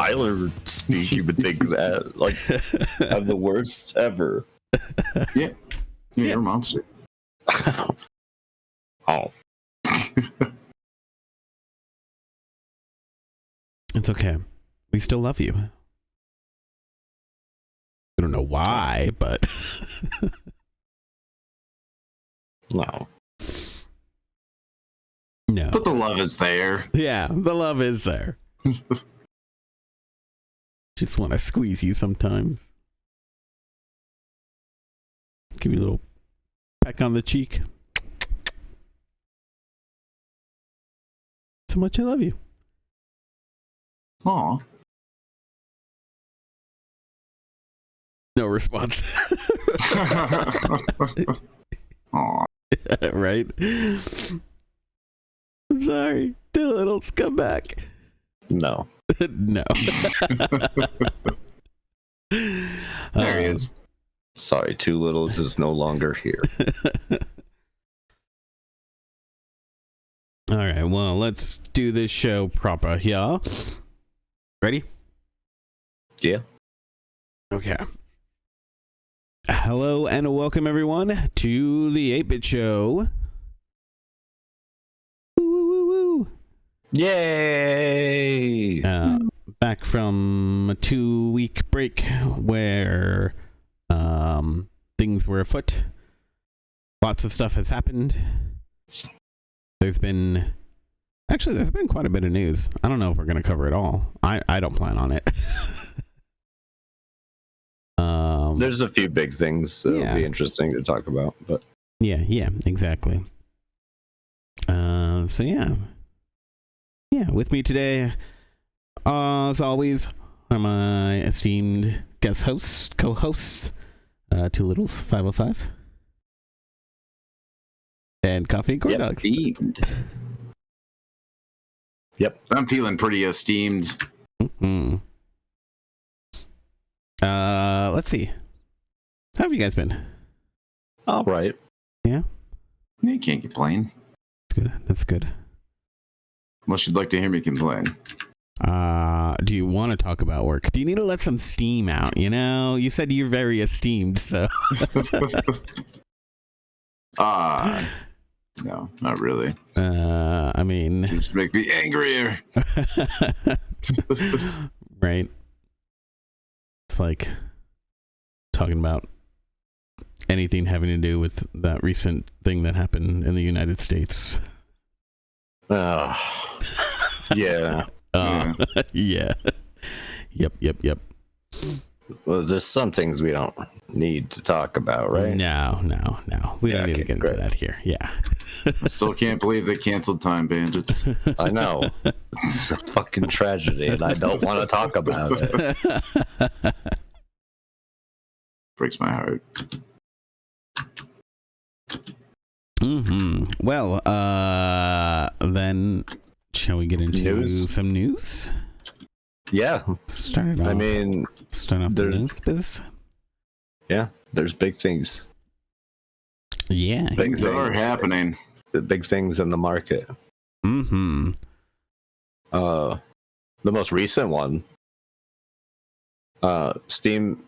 Tyler speak, you would think that like I'm the worst ever. Yeah, you're a monster. Oh. It's okay. We still love you. I don't know why, but No. no. But the love is there. Yeah, the love is there. Just want to squeeze you sometimes. Give you a little peck on the cheek. So much I love you. Aw. No response. Aw. Right? I'm sorry. Two littles, come back. No. No. There he is. Sorry, Two Littles is no longer here. All right, well, let's do this show proper here. Ready? Yeah. Okay. Hello and welcome everyone to the 8-Bit Show. Woo, woo, woo, woo. Yay! Back from a 2-week break where things were afoot. Lots of stuff has happened. There's been quite a bit of news. I don't know if we're going to cover it all. I don't plan on it. There's a few big things that'll be interesting to talk about, but yeah, exactly. So yeah, with me today, as always, are my esteemed guest hosts, co-hosts, Two Littles 505, and Coffee and Corndogs. Yep. I'm feeling pretty esteemed. Mm-hmm. Let's see. How have you guys been? All right. Yeah? You can't complain. That's good. Unless you'd like to hear me complain. Do you want to talk about work? Do you need to let some steam out? You know, you said you're very esteemed, so. No, not really. I mean. Just make me angrier. Right. It's like talking about anything having to do with that recent thing that happened in the United States. Yeah. Yeah. Yep. Well, there's some things we don't need to talk about, right? No. We don't need to get into that here. Yeah. I still can't believe they canceled Time Bandits. I know. It's a fucking tragedy, and I don't want to talk about it. Breaks my heart. Mm-hmm. Well, then shall we get into some news? Yeah. Start off the news biz. Yeah, there's big things. Yeah. Things are happening. The big things in the market. Mm-hmm. The most recent one, Steam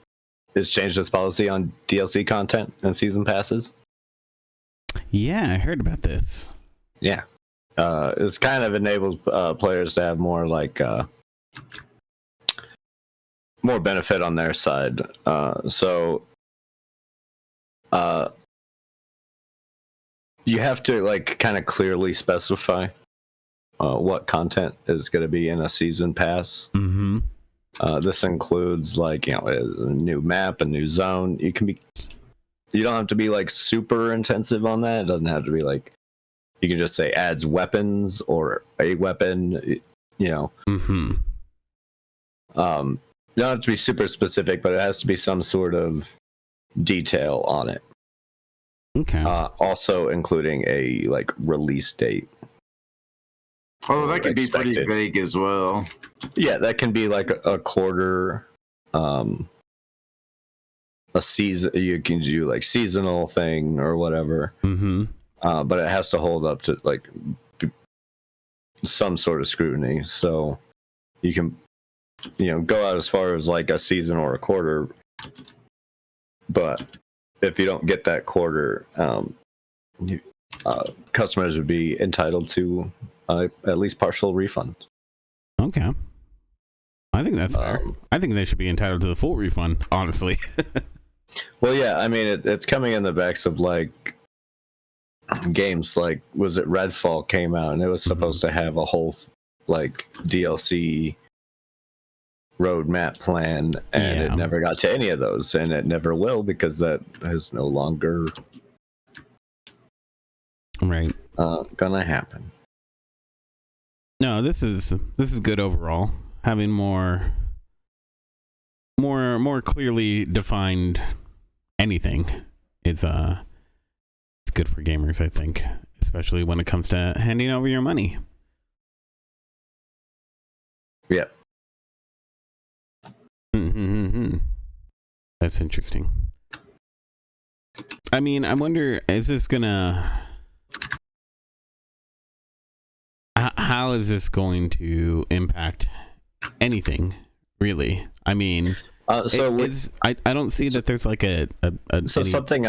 has changed its policy on DLC content and season passes. Yeah, I heard about this. Yeah. It's kind of enabled players to have more more benefit on their side. So you have to kind of clearly specify what content is going to be in a season pass. Mm-hmm. This includes a new map, a new zone. You don't have to be super intensive on that. It doesn't have to be you can just say adds weapons or a weapon, Mm-hmm. You don't have to be super specific, but it has to be some sort of detail on it. Okay. Also including a release date. Oh, that could be pretty vague as well. Yeah, that can be a quarter, a season. You can do seasonal thing or whatever. Mm-hmm. But it has to hold up to some sort of scrutiny. So you can go out as far as like a season or a quarter, but if you don't get that quarter, customers would be entitled to at least partial refund. Okay. I think that's fair. I think they should be entitled to the full refund, honestly. Well, yeah, I mean, it's coming in the backs of like games like, was it Redfall came out and it was supposed to have a whole like DLC roadmap plan, and it never got to any of those, and it never will, because that is no longer gonna happen. No, this is good overall. Having more clearly defined anything, it's good for gamers, I think, especially when it comes to handing over your money. Yeah. That's interesting. I mean, I wonder, is this gonna... How is this going to impact anything, really? I mean, I don't see that there's like something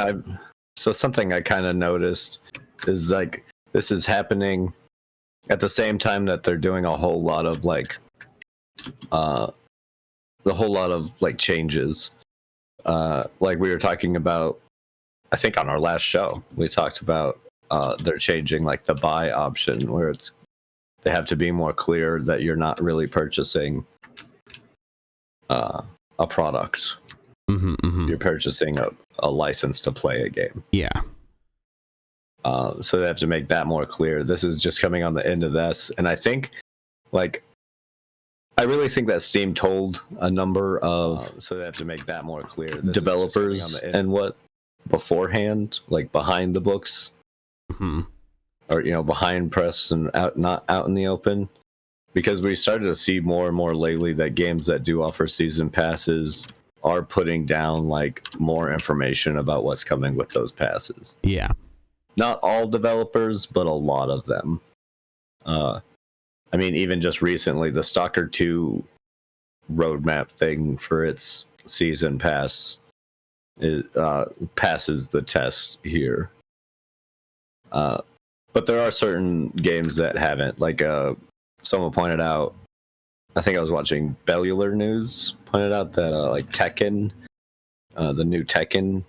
I kind of noticed is like, this is happening at the same time that they're doing a whole lot of like changes. Like we were talking about, I think on our last show, we talked about they're changing like the buy option, where they have to be more clear that you're not really purchasing a product. You're purchasing a license to play a game. Yeah. So they have to make that more clear. This is just coming on the end of this. And I think, like, I really think that Steam told a number of, so they have to make that more clear, developers and what beforehand, like behind the books. Or behind press and not out in the open, because we started to see more and more lately that games that do offer season passes are putting down like more information about what's coming with those passes. Yeah, not all developers, but a lot of them. I mean, even just recently, the Stalker 2 roadmap thing for its season pass passes the test here. But there are certain games that haven't. Like, someone pointed out, I think I was watching Bellular News, pointed out that like Tekken, the new Tekken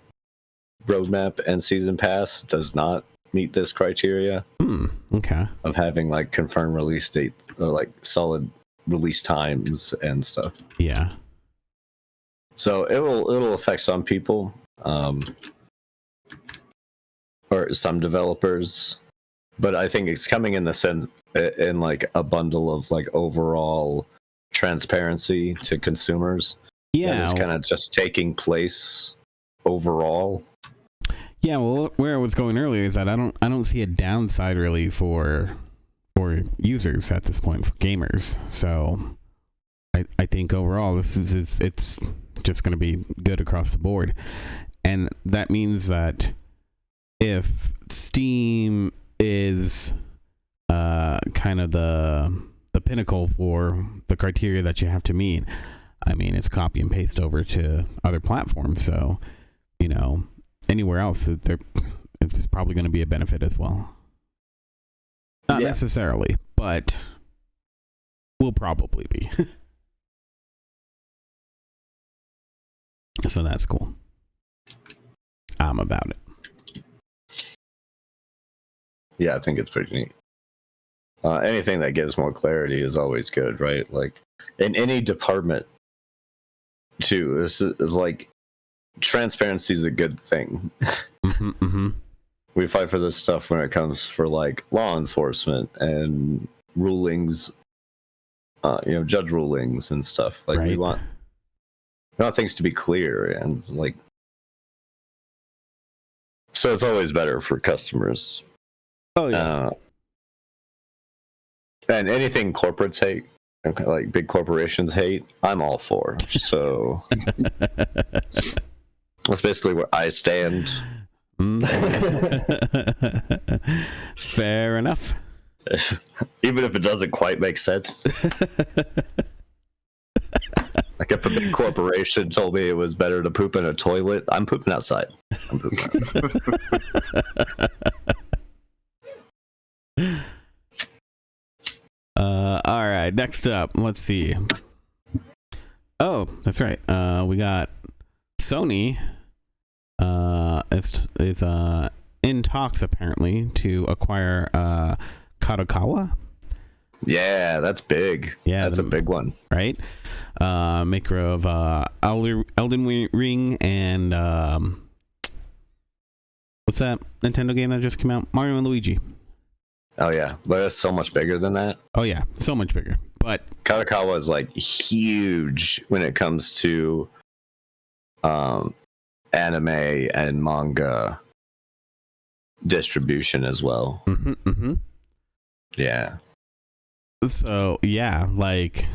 roadmap and season pass does not meet this criteria. Okay. Of having like confirmed release dates or like solid release times and stuff. Yeah. So it'll affect some people, or some developers. But I think it's coming in the sense in like a bundle of like overall transparency to consumers. Yeah, it's kind of just taking place overall. Yeah, well, where I was going earlier is that I don't see a downside really for users at this point, for gamers. So I think overall it's just going to be good across the board, and that means that if Steam is kind of the pinnacle for the criteria that you have to meet, I mean, it's copy and paste over to other platforms. So, anywhere else, it's probably going to be a benefit as well. Not necessarily, but will probably be. So that's cool. I'm about it. Yeah, I think it's pretty neat. Anything that gives more clarity is always good, right? Like in any department, too. This is like transparency is a good thing. We fight for this stuff when it comes for like law enforcement and rulings, judge rulings and stuff. Like we want things to be clear and like. So it's always better for customers. Oh yeah. And anything corporates hate, like big corporations hate, I'm all for. So that's basically where I stand. Fair enough. Even if it doesn't quite make sense. Like if a big corporation told me it was better to poop in a toilet, I'm pooping outside. I'm pooping outside. All right, next up, let's see. Oh, that's right. We got Sony. It's in talks apparently to acquire Kadokawa. Yeah, that's big. Yeah, that's a big one, right? Maker of Elden Ring and what's that Nintendo game that just came out? Mario and Luigi. Oh yeah, but it's so much bigger than that. Oh yeah, so much bigger. But Kadokawa is like huge when it comes to anime and manga distribution as well. Yeah. So yeah, like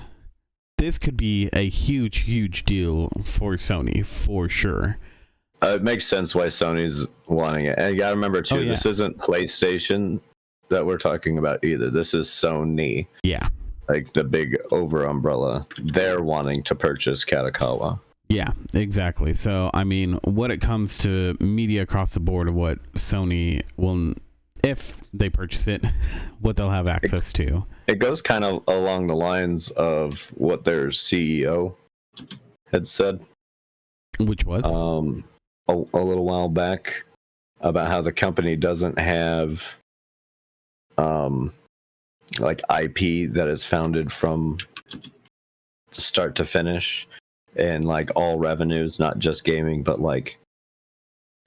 this could be a huge deal for Sony for sure. It makes sense why Sony's wanting it, and you gotta remember too, this isn't PlayStation that we're talking about either. This is Sony. Yeah, like the big over umbrella. They're wanting to purchase Kadokawa. Yeah, exactly. So I mean, when it comes to media across the board of what Sony will, if they purchase it, what they'll have access to. It goes kind of along the lines of what their CEO had said, which was a little while back, about how the company doesn't have like IP that is founded from start to finish, and like all revenues, not just gaming, but like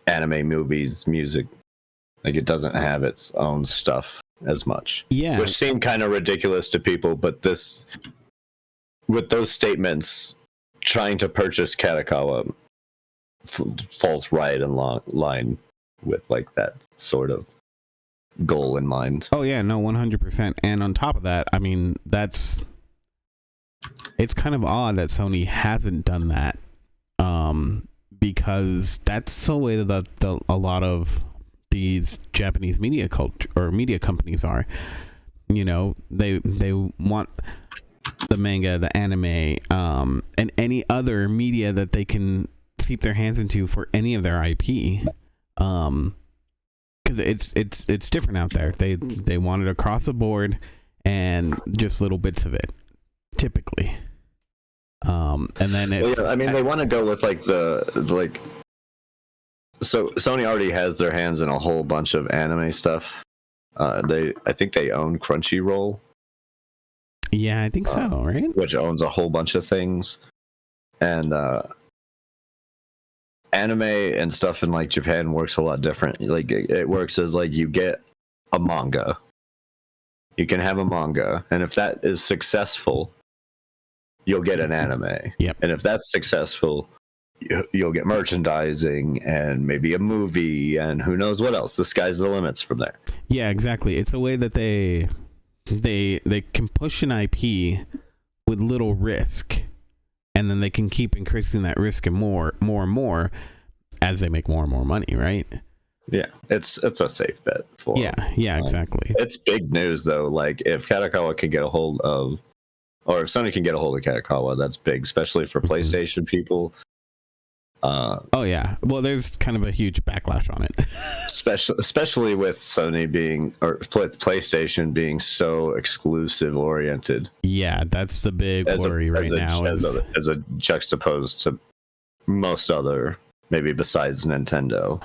anime, movies, music. Like it doesn't have its own stuff as much. Yeah. Which seemed kind of ridiculous to people, but this, with those statements, trying to purchase Kadokawa falls right in line with like that sort of goal in mind. Oh yeah, no, 100%. And on top of that, I mean, it's kind of odd that Sony hasn't done that, because that's the way that a lot of these Japanese media culture or media companies are. You know, they want the manga, the anime, and any other media that they can seep their hands into for any of their IP. Because it's different out there. They want it across the board and just little bits of it, typically. And then they want to go with so Sony already has their hands in a whole bunch of anime stuff. I think they own Crunchyroll. Yeah, I think so, right? Which owns a whole bunch of things. And anime and stuff in like Japan works a lot different. Like it works as like you get a manga. You can have a manga, and if that is successful, you'll get an anime. Yep. And if that's successful, you'll get merchandising and maybe a movie and who knows what else. The sky's the limits from there. Yeah, exactly. It's a way that they can push an IP with little risk, and then they can keep increasing that risk and more and more as they make more and more money, right? Yeah, it's a safe bet for yeah, exactly. It's big news though. Like if Kadokawa can get a hold of, or if Sony can get a hold of Kadokawa, that's big, especially for PlayStation people. Oh yeah, well, there's kind of a huge backlash on it, especially with Sony being, or PlayStation being so exclusive oriented. Yeah, that's the big worry right now. As a juxtaposed to most other, maybe besides Nintendo.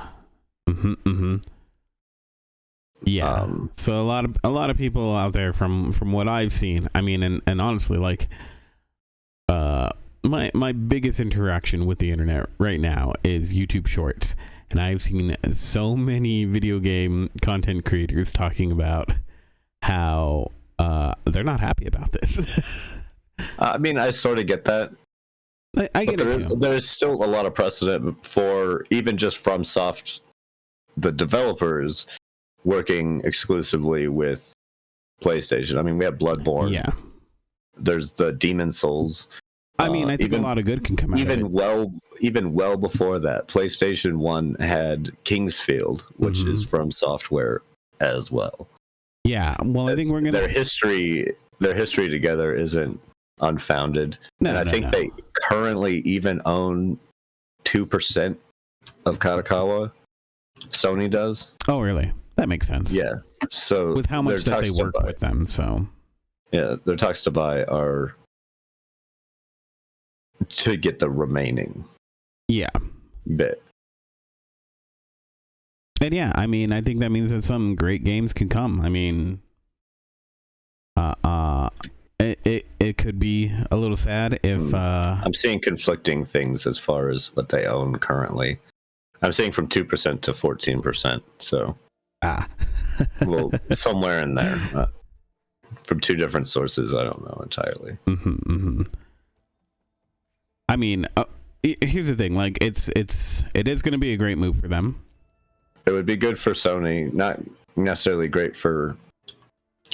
Yeah. So a lot of people out there, from what I've seen, I mean, and honestly, like, my biggest interaction with the internet right now is YouTube Shorts, and I've seen so many video game content creators talking about how they're not happy about this. I mean, I sort of get that. I get it too. There's still a lot of precedent for even just FromSoft, the developers, working exclusively with PlayStation. I mean, we have Bloodborne. Yeah. There's the Demon Souls. I mean, I think a lot of good can come out of it. Even well before that, PlayStation 1 had Kingsfield, which is from software as well. Yeah, well, I think we're gonna their history together isn't unfounded. And I think they currently even own 2% of Kadokawa. Sony does. Oh, really? That makes sense. Yeah. So with how much that they work with them, so yeah, their talks to buy are to get the remaining bit. And yeah, I mean, I think that means that some great games can come. I mean, it could be a little sad if I'm seeing conflicting things as far as what they own currently. I'm seeing from 2% to 14%. So well, somewhere in there. From two different sources, I don't know entirely. I mean, here's the thing: like, it is going to be a great move for them. It would be good for Sony, not necessarily great for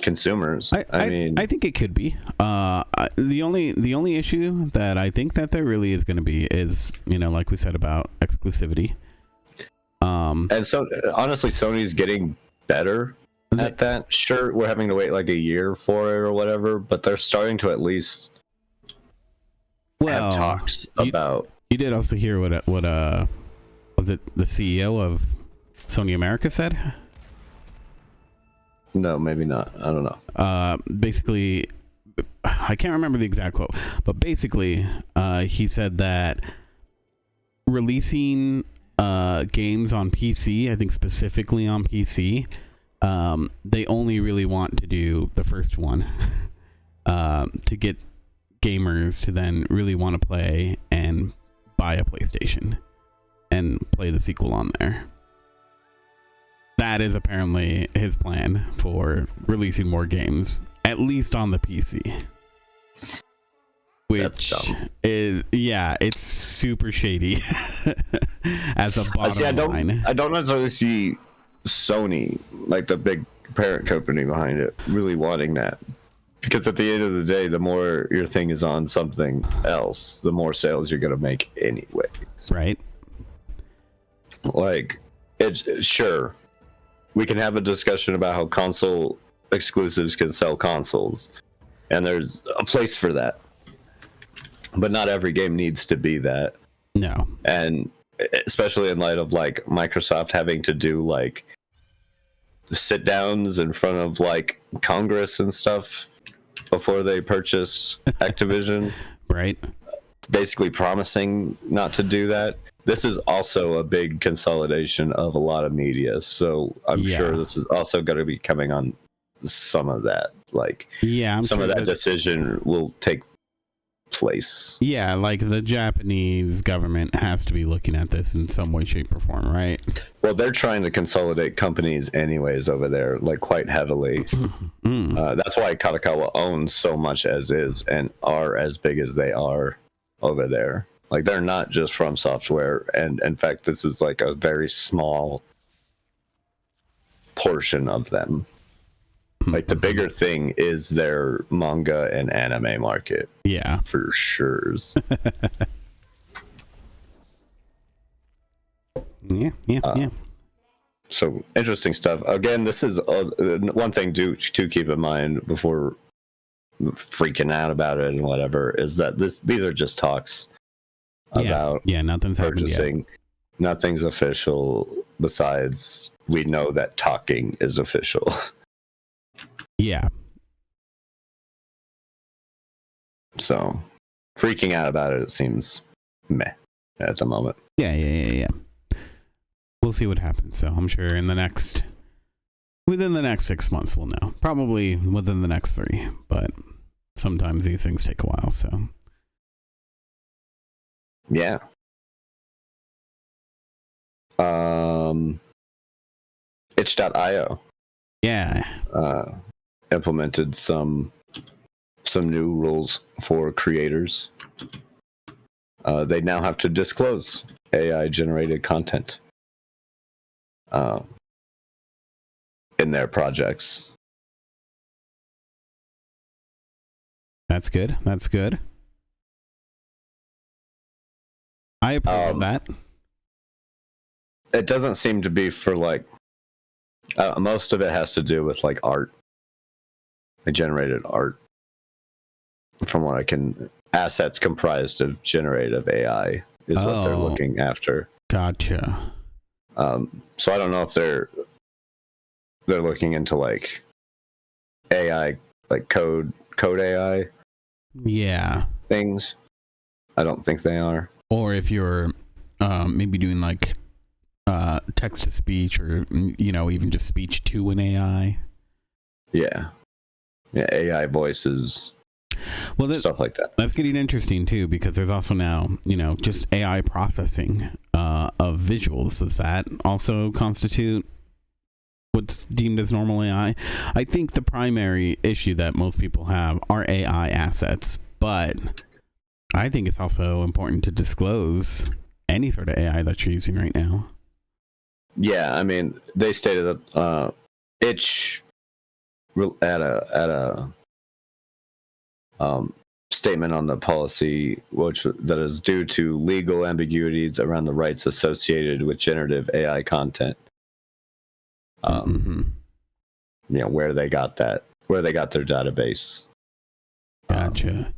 consumers. I mean, I think it could be. The only issue that I think that there really is going to be is, like we said about exclusivity. And so honestly, Sony's getting better at that. Sure, we're having to wait like a year for it or whatever, but they're starting to at least have talks about. You did also hear what was it the CEO of Sony America said? No, maybe not. I don't know. Basically, I can't remember the exact quote, but basically, he said that releasing games on PC, I think specifically on PC, they only really want to do the first one to get gamers to then really want to play and buy a PlayStation and play the sequel on there. That is apparently his plan for releasing more games, at least on the PC. Which is, it's super shady as a bottom line. I don't necessarily see Sony, like the big parent company behind it, really wanting that. Because at the end of the day, the more your thing is on something else, the more sales you're going to make anyway. Right. Like, it's sure. We can have a discussion about how console exclusives can sell consoles. And there's a place for that. But not every game needs to be that. No. And especially in light of like Microsoft having to do like sit downs in front of like Congress and stuff before they purchased Activision. Right. Basically promising not to do that. This is also a big consolidation of a lot of media. So I'm sure this is also going to be coming on some of that. Like, I'm some sure of that decision will take place. Yeah, like the Japanese government has to be looking at this in some way, shape, or form, right? Well, they're trying to consolidate companies anyways over there, like quite heavily. That's why Kadokawa owns so much as is and are as big as they are over there. Like, they're not just From Software, and in fact, this is like a very small portion of them. Like, the bigger thing is their manga and anime market. Yeah. For sure. Yeah. So, interesting stuff. Again, this is one thing to keep in mind before freaking out about it and whatever, is that these are just talks about nothing's purchasing. Nothing's official, besides we know that talking is official. Yeah. So, freaking out about it seems meh at the moment. Yeah. We'll see what happens. So I'm sure within the next 6 months we'll know. Probably within the next 3, but sometimes these things take a while. So yeah. Itch.io. Yeah. Implemented some new rules for creators. They now have to disclose AI generated content in their projects. That's good. I approve of that. It doesn't seem to be for like most of it has to do with like art, like generated art from what I can, assets comprised of generative AI is what they're looking after. Gotcha. So I don't know if they're looking into like AI, like code AI. Yeah. Things. I don't think they are. Or if you're maybe doing like text to speech, or even just speech to an AI. Yeah, AI voices. Well, stuff like that. That's getting interesting too, because there's also now just AI processing of visuals. Does that also constitute what's deemed as normal AI? I think the primary issue that most people have are AI assets, but I think it's also important to disclose any sort of AI that you're using right now. Yeah, I mean, they stated that Itch at a statement on the policy, that is due to legal ambiguities around the rights associated with generative AI content. Where they got their database. Gotcha.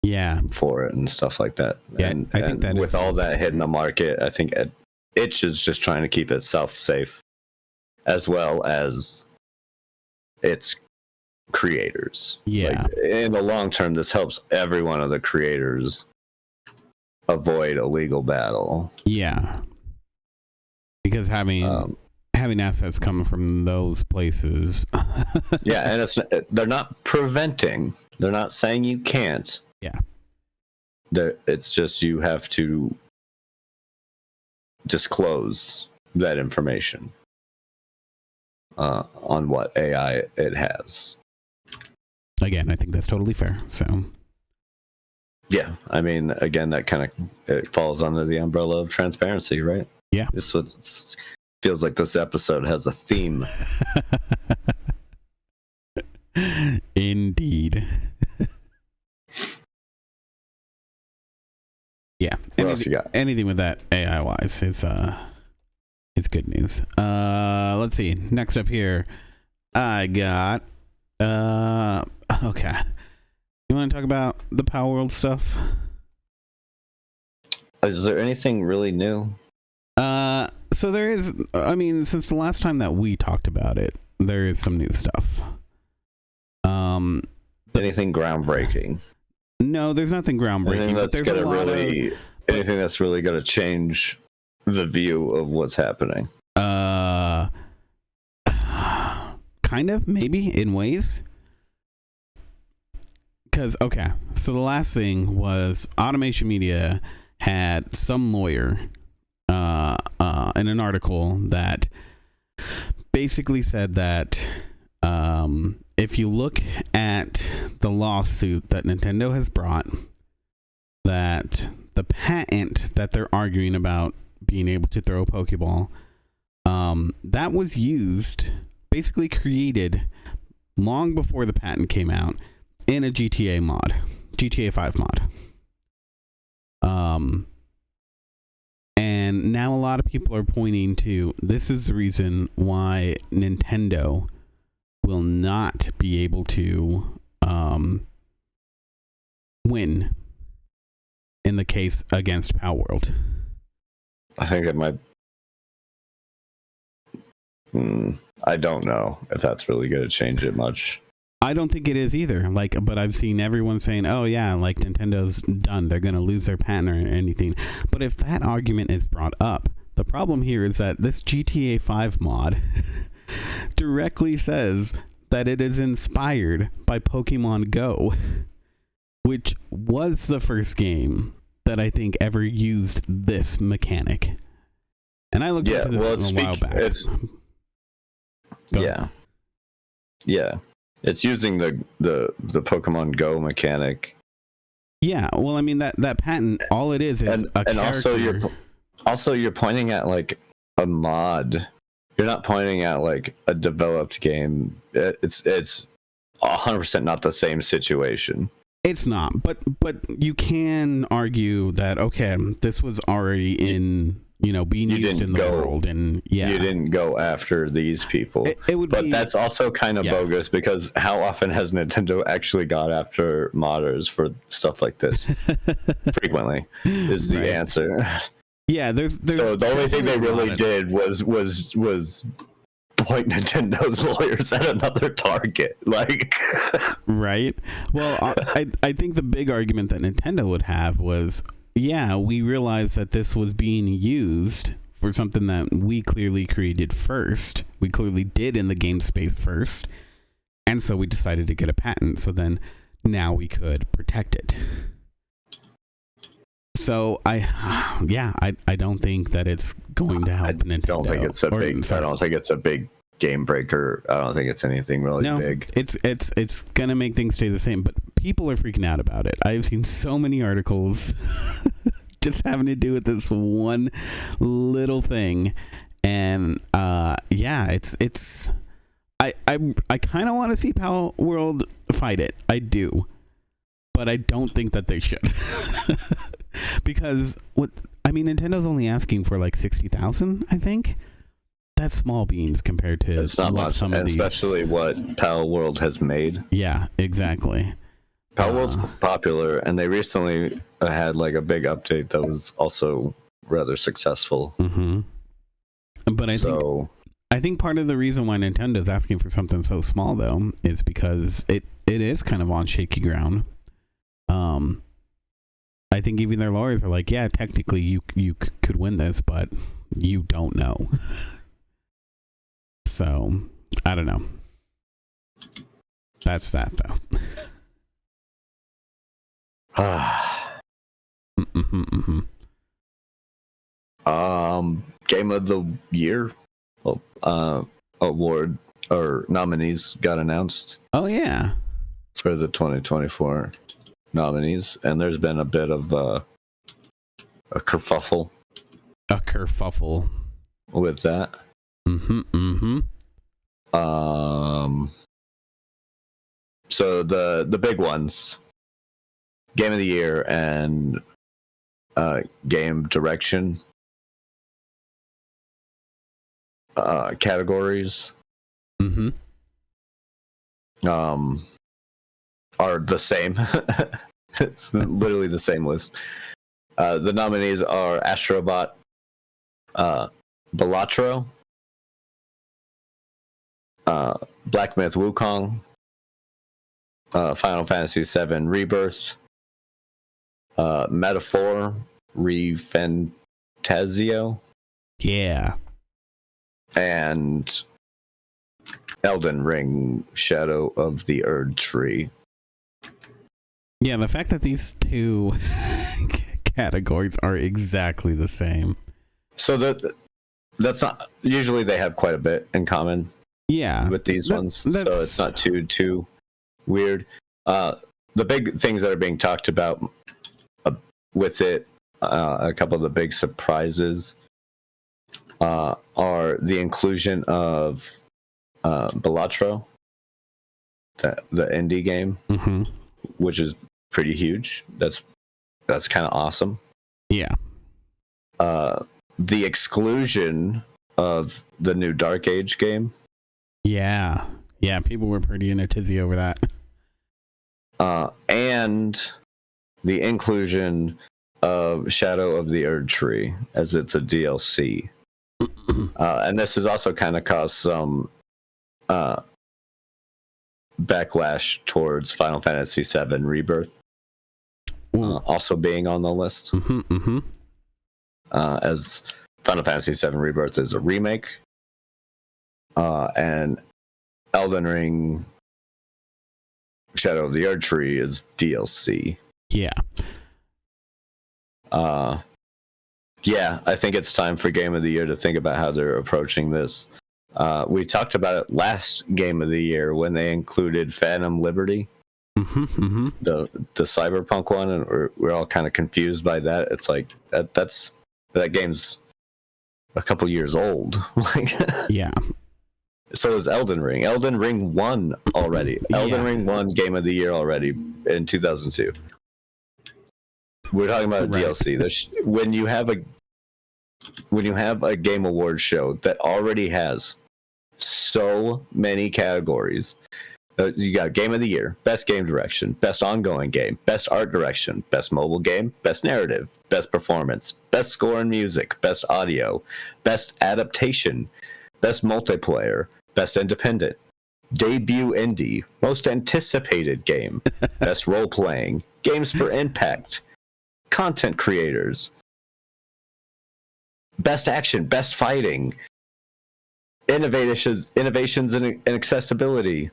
Yeah. For it and stuff like that. Yeah, and I think that with all that hitting the market, I think Itch is just trying to keep itself safe, as well as its creators. Yeah. Like, in the long term, this helps every one of the creators avoid a legal battle. Yeah. Because having assets coming from those places. Yeah, and they're not preventing. They're not saying you can't. Yeah. It's just you have to disclose that information on what AI it has. Again, I think that's totally fair. So, yeah, I mean, again, that kind of it falls under the umbrella of transparency, right? Yeah. This feels like this episode has a theme. Indeed. Yeah. What else you got? Anything with that AI wise, it's good news. Let's see. Next up here, I got okay. You want to talk about the Power World stuff? Is there anything really new? So there is. I mean, since the last time that we talked about it, there is some new stuff. Anything groundbreaking? No, there's nothing groundbreaking. Anything that's really going to change the view of what's happening? Kind of, maybe, in ways. Because, okay, so the last thing was Automation Media had some lawyer in an article that basically said that if you look at the lawsuit that Nintendo has brought, that the patent that they're arguing about being able to throw a Pokeball, that was used, basically created long before the patent came out in a GTA 5 mod. And now a lot of people are pointing to this is the reason why Nintendo will not be able to win in the case against Power World. I think it might. I don't know if that's really going to change it much. I don't think it is either. But I've seen everyone saying, "Oh yeah, like Nintendo's done. They're going to lose their patent or anything." But if that argument is brought up, the problem here is that this GTA 5 mod directly says that it is inspired by Pokemon Go, which was the first game that I think ever used this mechanic. And I looked into this a while back. Yeah. It's using the Pokemon Go mechanic. Yeah, well, I mean that patent, all it is a character. Also you're pointing at like a mod. You're not pointing at like a developed game. It's 100% not the same situation. It's not, but you can argue that okay, this was already in being used in the world. And you didn't go after these people. But that's also kind of bogus, because how often has Nintendo actually got after modders for stuff like this? Frequently is the answer. Yeah, there's so the only thing they really did was point Nintendo's lawyers at another target, like. Right. Well, I think the big argument that Nintendo would have was, we realized that this was being used for something that we clearly created first. We clearly did in the game space first. And so we decided to get a patent. So then now we could protect it. So I don't think that it's going to help Nintendo. I don't think it's a big game breaker. I don't think it's anything really big. It's gonna make things stay the same, but people are freaking out about it. I've seen so many articles just having to do with this one little thing, and it's I kind of want to see Power World fight it. I do, but I don't think that they should. Because Nintendo's only asking for like 60,000, I think. That's small beans compared to it's not much, especially what Power World has made. Yeah, exactly. Power World's popular, and they recently had like a big update that was also rather successful. Mm-hmm. But I think part of the reason why Nintendo's asking for something so small, though, is because it is kind of on shaky ground. I think even their lawyers are like, yeah, technically you could win this, but you don't know. So, I don't know. That's that, though. Game of the Year award or nominees got announced. Oh, yeah. For the 2024 nominees, and there's been a bit of a kerfuffle. A kerfuffle with that. So the big ones, Game of the Year and Game Direction categories are the same. It's literally the same list. The nominees are Astrobot, Balatro, Black Myth Wukong, Final Fantasy VII Rebirth, Metaphor Refantasio, and Elden Ring Shadow of the Erd Tree. Yeah, the fact that these two categories are exactly the same. So that's not usually they have quite a bit in common. Yeah, with these ones, so it's not too weird. The big things that are being talked about with it, a couple of the big surprises are the inclusion of Balatro, the indie game, which is pretty huge. That's kind of awesome. Yeah. The exclusion of the new Dark Age game. Yeah, people were pretty in a tizzy over that. And the inclusion of Shadow of the Erd Tree, as it's a DLC. And this has also kind of caused some backlash towards Final Fantasy VII Rebirth, also being on the list. As Final Fantasy VII Rebirth is a remake. And Elden Ring Shadow of the Erd Tree is DLC. I think it's time for Game of the Year to think about how they're approaching this. We talked about it last Game of the Year when they included Phantom Liberty, the Cyberpunk one, and we're all kind of confused by that. It's like that game's a couple years old. So is Elden Ring. Elden Ring won already. Elden Ring won Game of the Year already in 2002. We're talking about DLC. When you have when you have a game awards show that already has so many categories. You got Game of the Year, Best Game Direction, Best Ongoing Game, Best Art Direction, Best Mobile Game, Best Narrative, Best Performance, Best Score and Music, Best Audio, Best Adaptation, Best Multiplayer, Best Independent, Debut Indie, Most Anticipated Game, Best Role Playing, Games for Impact, Content Creators, Best Action, Best Fighting, Innovations in Accessibility,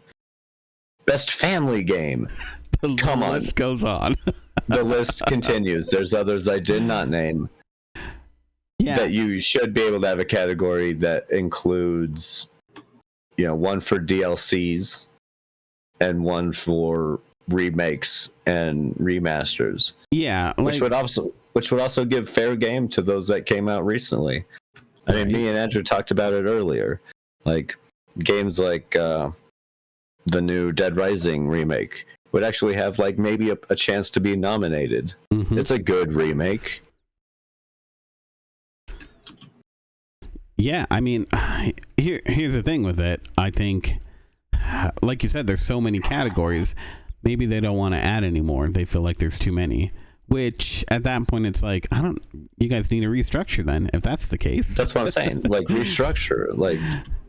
Best Family Game. Come on. The list goes on. The list continues. There's others I did not name. Yeah. That you should be able to have a category that includes, one for DLCs and one for remakes and remasters. Yeah. Which would also give fair game to those that came out recently. I mean, me and Andrew talked about it earlier. Like, games like the new Dead Rising remake would actually have like maybe a chance to be nominated. Mm-hmm. It's a good remake. Yeah, I mean, here's the thing with it. I think, like you said, there's so many categories. Maybe they don't want to add anymore. They feel like there's too many. Which, at that point, it's like, you guys need to restructure then, if that's the case. That's what I'm saying. Like, restructure. Like,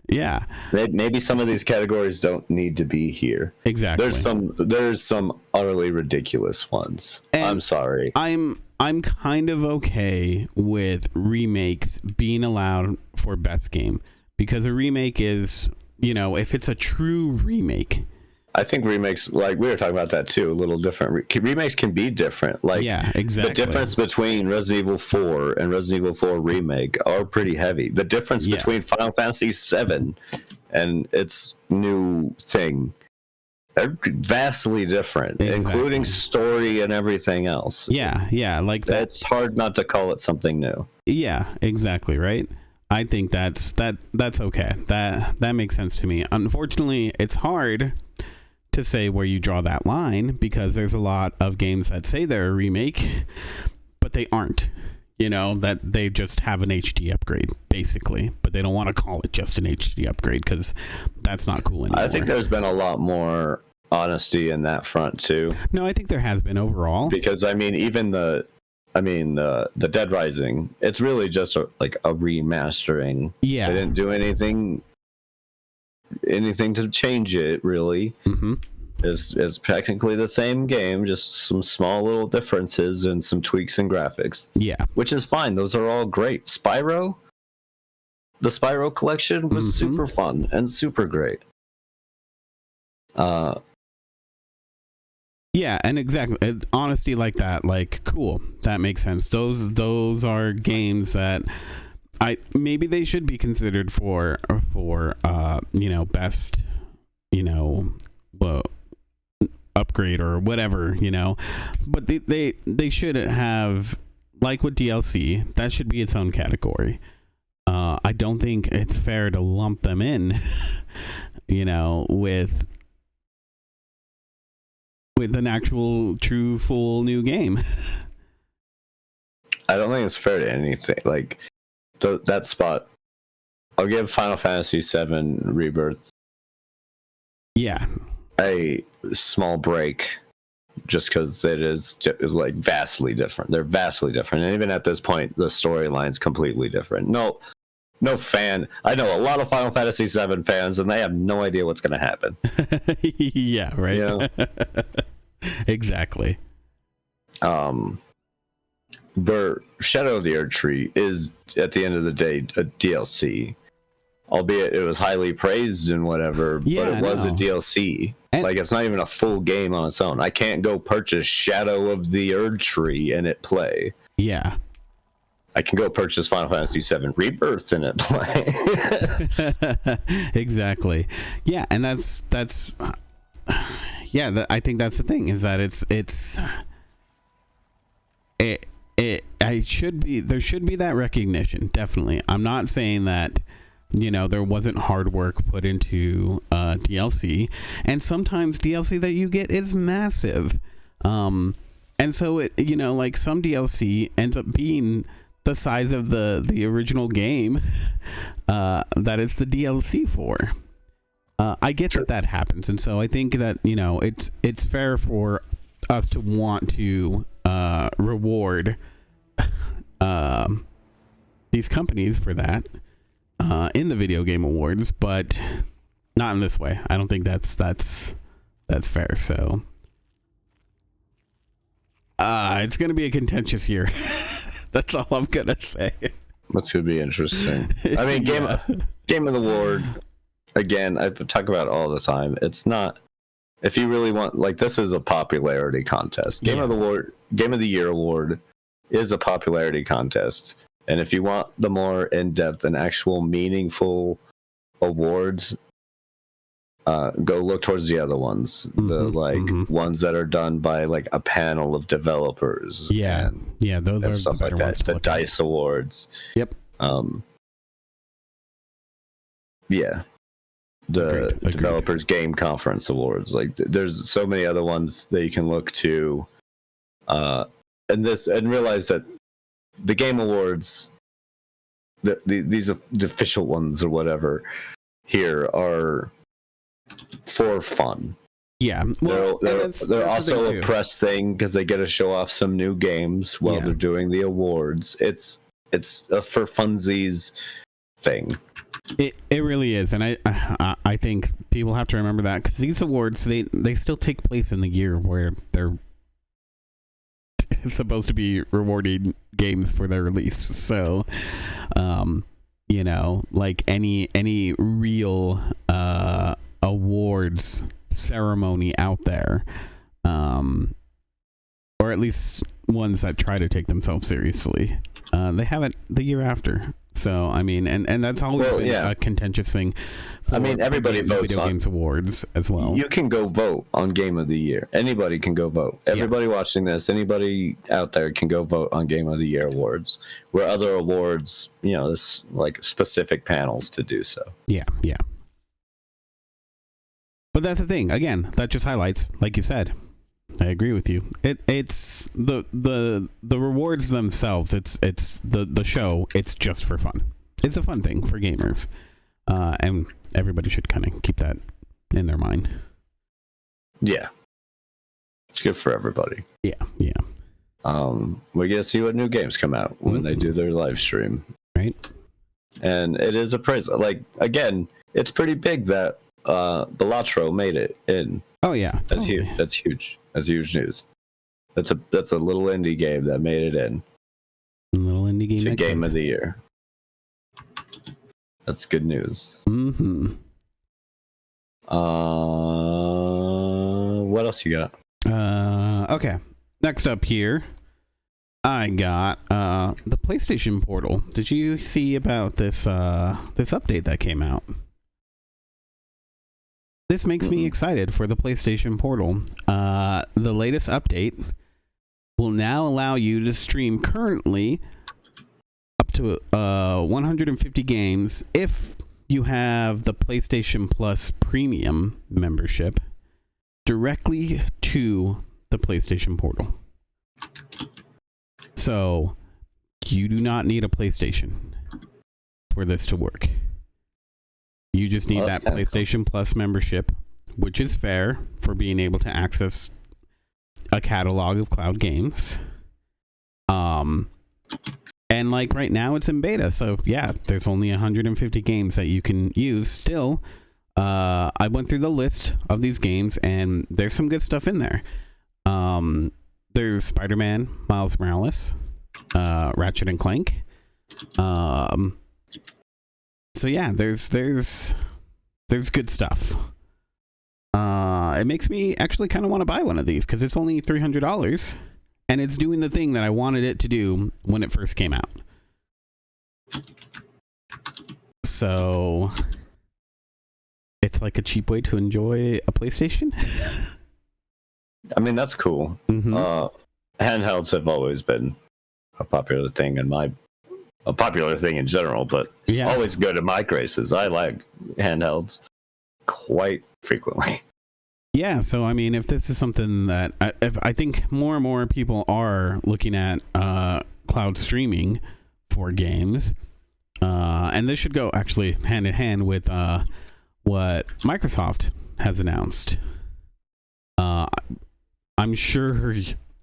yeah. Maybe some of these categories don't need to be here. Exactly. There's some utterly ridiculous ones. And I'm sorry. I'm kind of okay with remakes being allowed for best game, because a remake is, if it's a true remake. I think remakes, like we were talking about that too, a little different. Remakes can be different. Like, yeah, exactly. The difference between Resident Evil 4 and Resident Evil 4 Remake are pretty heavy. The difference between Final Fantasy 7 and its new thing are vastly different, including story and everything else. Yeah, like that. It's hard not to call it something new. Yeah, exactly, right? I think that's okay. That makes sense to me. Unfortunately, it's hard to say where you draw that line, because there's a lot of games that say they're a remake, but they aren't. That they just have an HD upgrade, basically, but they don't want to call it just an HD upgrade because that's not cool anymore. I think there's been a lot more honesty in that front too. No, I think there has been overall. Because I mean, even the Dead Rising, it's really just a remastering. Yeah, they didn't do anything to change it, really. Mm-hmm. It's technically the same game, just some small little differences and some tweaks in graphics. Yeah, which is fine. Those are all great. The Spyro collection was super fun and super great. Yeah, and exactly, honesty like that, like, cool, that makes sense. Those are games that maybe they should be considered for best, upgrade or whatever, but they should have, like with DLC, that should be its own category. I don't think it's fair to lump them in, with an actual true full new game. I don't think it's fair to anything. Like, that spot, I'll give Final Fantasy VII Rebirth a small break, just because it is like vastly different. They're vastly different, and even at this point, the storyline's completely different. No fan. I know a lot of Final Fantasy VII fans, and they have no idea what's going to happen. Yeah, right. Exactly. The Shadow of the Erd Tree is, at the end of the day, a DLC. Albeit it was highly praised and whatever, but it was a DLC. And it's not even a full game on its own. I can't go purchase Shadow of the Erd Tree and it play. Yeah. I can go purchase Final Fantasy VII Rebirth and it play. Exactly. Yeah, and that's I think that's the thing, is that there should be that recognition, definitely. I'm not saying that there wasn't hard work put into DLC, and sometimes DLC that you get is massive, and so it some DLC ends up being the size of the original game that it's the DLC for. I get that happens, and so I think that, you know, it's fair for us to want to reward these companies for that in the video game awards, but not in this way. I don't think that's fair. So it's gonna be a contentious year. That's all I'm gonna say. That's gonna be interesting. I mean, game of the award, again, I talk about it all the time. It's not, if you really want, like, this is a popularity contest. Game of the Year award is a popularity contest. And if you want the more in-depth and actual meaningful awards, go look towards the other ones. The ones that are done by like a panel of developers. Yeah. Those are stuff the like better ones. that. The DICE Awards. Yep. Yeah. The Agreed. Developers Game Conference Awards. Like, there's so many other ones that you can look to, and realize that the Game Awards, these are the official ones or whatever, here are for fun. Yeah, well, they're also a press thing because they get to show off some new games while they're doing the awards. It's a for funsies thing. It really is, and I think people have to remember that, because these awards, they still take place in the year where they're supposed to be rewarding games for their release. So, you know, like any real awards ceremony out there, or at least ones that try to take themselves seriously, they have it the year after. So I mean, and that's always been a contentious thing. I mean, everybody votes video on games awards as well. You can go vote on Game of the Year. Anybody can go vote. Everybody watching this, anybody out there can go vote on Game of the Year awards. Where other awards, you know, there's like specific panels to do so. Yeah. But that's the thing. Again, that just highlights, like you said. I agree with you. It's the rewards themselves. It's the show. It's just for fun. It's a fun thing for gamers, and everybody should kind of keep that in their mind. Yeah, it's good for everybody. Yeah. We get to see what new games come out when they do their live stream, right? And it is a praise. Like, again, it's pretty big that Balatro made it in. Oh yeah, that's huge. That's huge. That's huge news. That's a little indie game that made it in. A little indie game. To Game of the Year. That's good news. Mm-hmm. What else you got? Okay. Next up here, I got the PlayStation Portal. Did you see about this this update that came out? This makes me excited for the PlayStation Portal. The latest update will now allow you to stream currently up to 150 games if you have the PlayStation Plus Premium membership directly to the PlayStation Portal. So you do not need a PlayStation for this to work. You just need that PlayStation Plus membership, which is fair for being able to access a catalog of cloud games. And like right now it's in beta, so yeah, there's only 150 games that you can use. Still, I went through the list of these games and there's some good stuff in there. There's Spider-Man, Miles Morales, Ratchet and Clank. So yeah, there's good stuff. It makes me actually kind of want to buy one of these because it's only $300 and it's doing the thing that I wanted it to do when it first came out. So it's like a cheap way to enjoy a PlayStation. I mean, that's cool. Mm-hmm. Handhelds have always been a popular thing a popular thing in general, but always good in my graces. I like handhelds quite frequently. Yeah, so I mean, if this is something that I think more and more people are looking at cloud streaming for games. And this should go actually hand in hand with what Microsoft has announced. I'm sure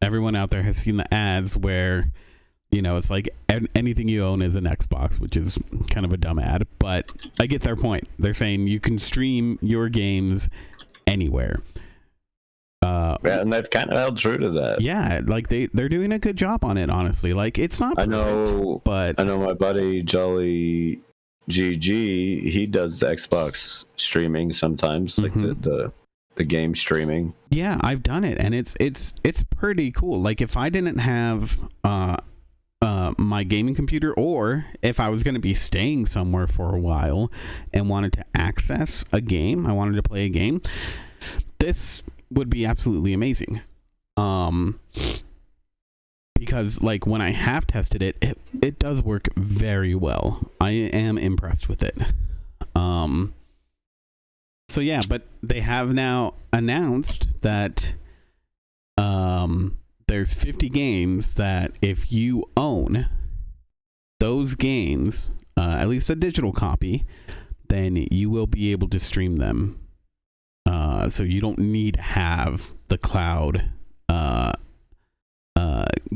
everyone out there has seen the ads where, you know, it's like anything you own is an Xbox, which is kind of a dumb ad, but I get their point. They're saying you can stream your games anywhere. Yeah, and they've kind of held true to that. Yeah, like they're doing a good job on it, honestly. Like, it's not perfect, but I know my buddy Jolly GG, he does the Xbox streaming sometimes, like the game streaming. Yeah, I've done it, and it's pretty cool. Like, if I didn't have my gaming computer, or if I was going to be staying somewhere for a while and wanted to access a game, I wanted to play a game, this would be absolutely amazing. Because, like, when I have tested it, it does work very well. I am impressed with it. So yeah, but they have now announced that there's 50 games that if you own those games, at least a digital copy, then you will be able to stream them. So you don't need to have the cloud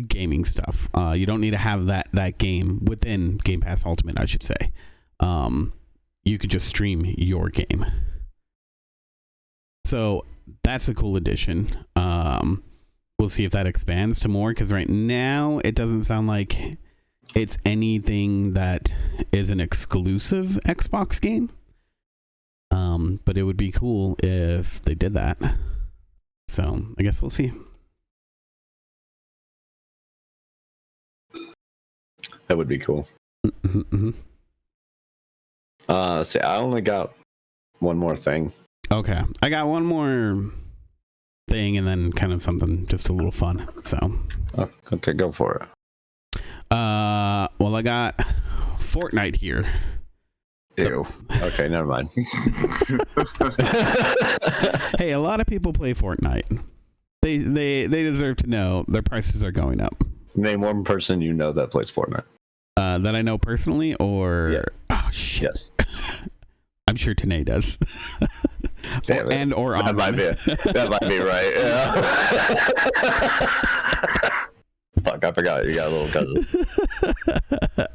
gaming stuff. You don't need to have that game within Game Pass Ultimate, I should say. You could just stream your game. So that's a cool addition. We'll see if that expands to more, because right now it doesn't sound like it's anything that is an exclusive Xbox game. But it would be cool if they did that. So I guess we'll see. That would be cool. See, I only got one more thing. Okay, I got one more thing, and then kind of something just a little fun. So, okay, go for it. Well, I got Fortnite here. Ew. Okay, never mind. Hey, a lot of people play Fortnite. They deserve to know their prices are going up. Name one person you know that plays Fortnite. That I know personally, or yeah. Oh shit. Yes. I'm sure Tanae does. Damn or that might be right. Yeah. Fuck, I forgot you got a little cousin.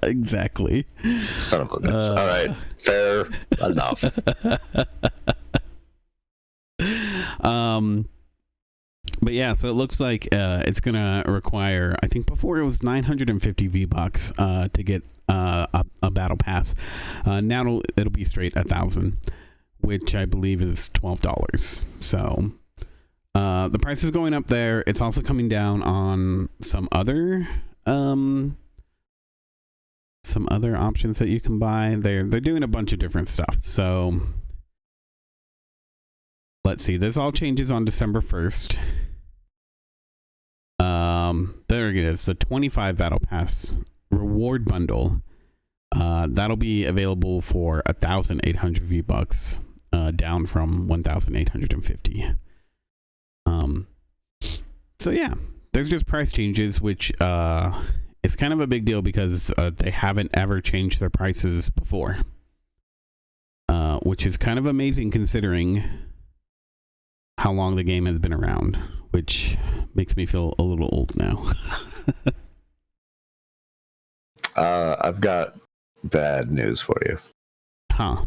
Exactly. Son of a bitch. All right, fair enough. But yeah, so it looks like it's gonna require, I think before it was 950 V-Bucks to get a battle pass. Now it'll be straight 1,000, which I believe is $12. So the price is going up there. It's also coming down on some other options that you can buy. They're doing a bunch of different stuff. So let's see. This all changes on December 1st. There it is. The 25 battle pass reward bundle. That'll be available for 1,800 V-Bucks, down from 1,850. So yeah, there's just price changes, which is kind of a big deal because they haven't ever changed their prices before, which is kind of amazing considering how long the game has been around, which makes me feel a little old now. I've got bad news for you. Huh.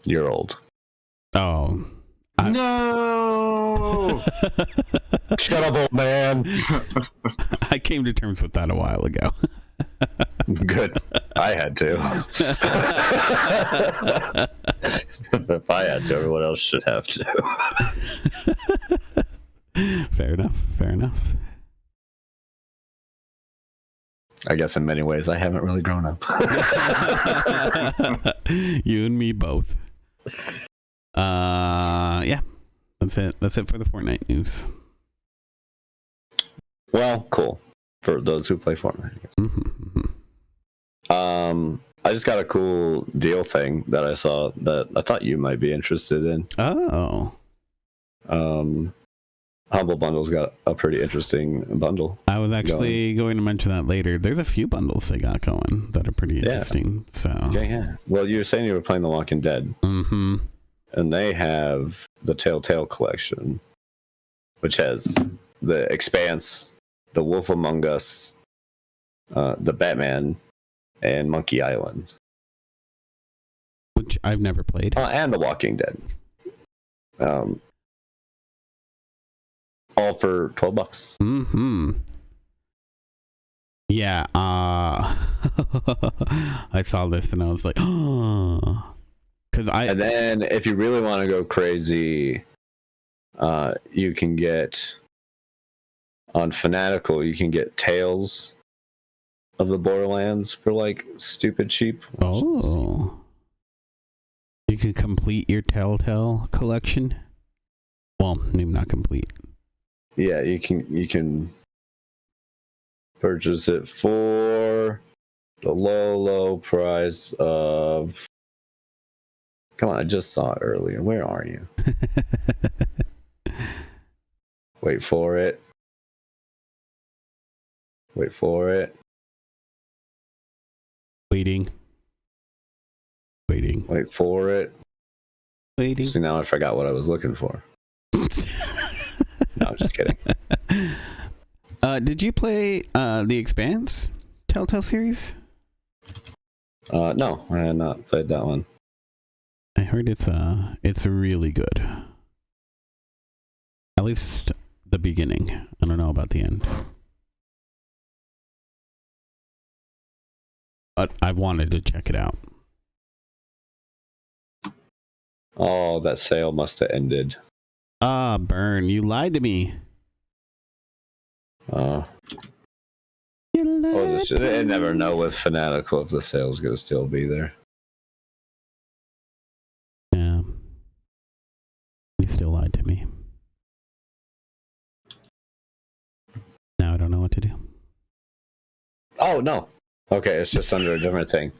You're old. Oh. No! Shut up, old man. I came to terms with that a while ago. Good. I had to. If I had to, everyone else should have to. Fair enough. Fair enough. I guess in many ways I haven't really grown up. You and me both. Yeah. That's it. That's it for the Fortnite news. Well, cool. For those who play Fortnite. Mm-hmm. I just got a cool deal thing that I saw that I thought you might be interested in. Oh. Humble Bundle's got a pretty interesting bundle. I was actually going to mention that later. There's a few bundles they got going that are pretty interesting. So yeah. Well, you were saying you were playing The Walking Dead. Mm-hmm. And they have the Telltale collection, which has The Expanse, The Wolf Among Us, The Batman, and Monkey Island. Which I've never played. And The Walking Dead. All for $12. Mm-hmm. Yeah. I saw this and I was like, oh. And then if you really want to go crazy, you can get on Fanatical, you can get Tales of the Borderlands for like stupid cheap. Oh. You can complete your Telltale collection? Well, maybe not complete. Yeah, you can purchase it for the low price of... Come on, I just saw it earlier. Where are you? Wait for it. Wait for it. Waiting. Wait for it. Waiting. See, now I forgot what I was looking for. No, I'm just kidding. Did you play The Expanse Telltale series? No, I had not played that one. I heard it's really good. At least the beginning. I don't know about the end. But I wanted to check it out. Oh, that sale must have ended. Ah, burn. You lied to me. I never know with Fanatical if the sale's going to still be there. Yeah. You still lied to me. Now I don't know what to do. Oh, no. Okay, it's just under a different thing.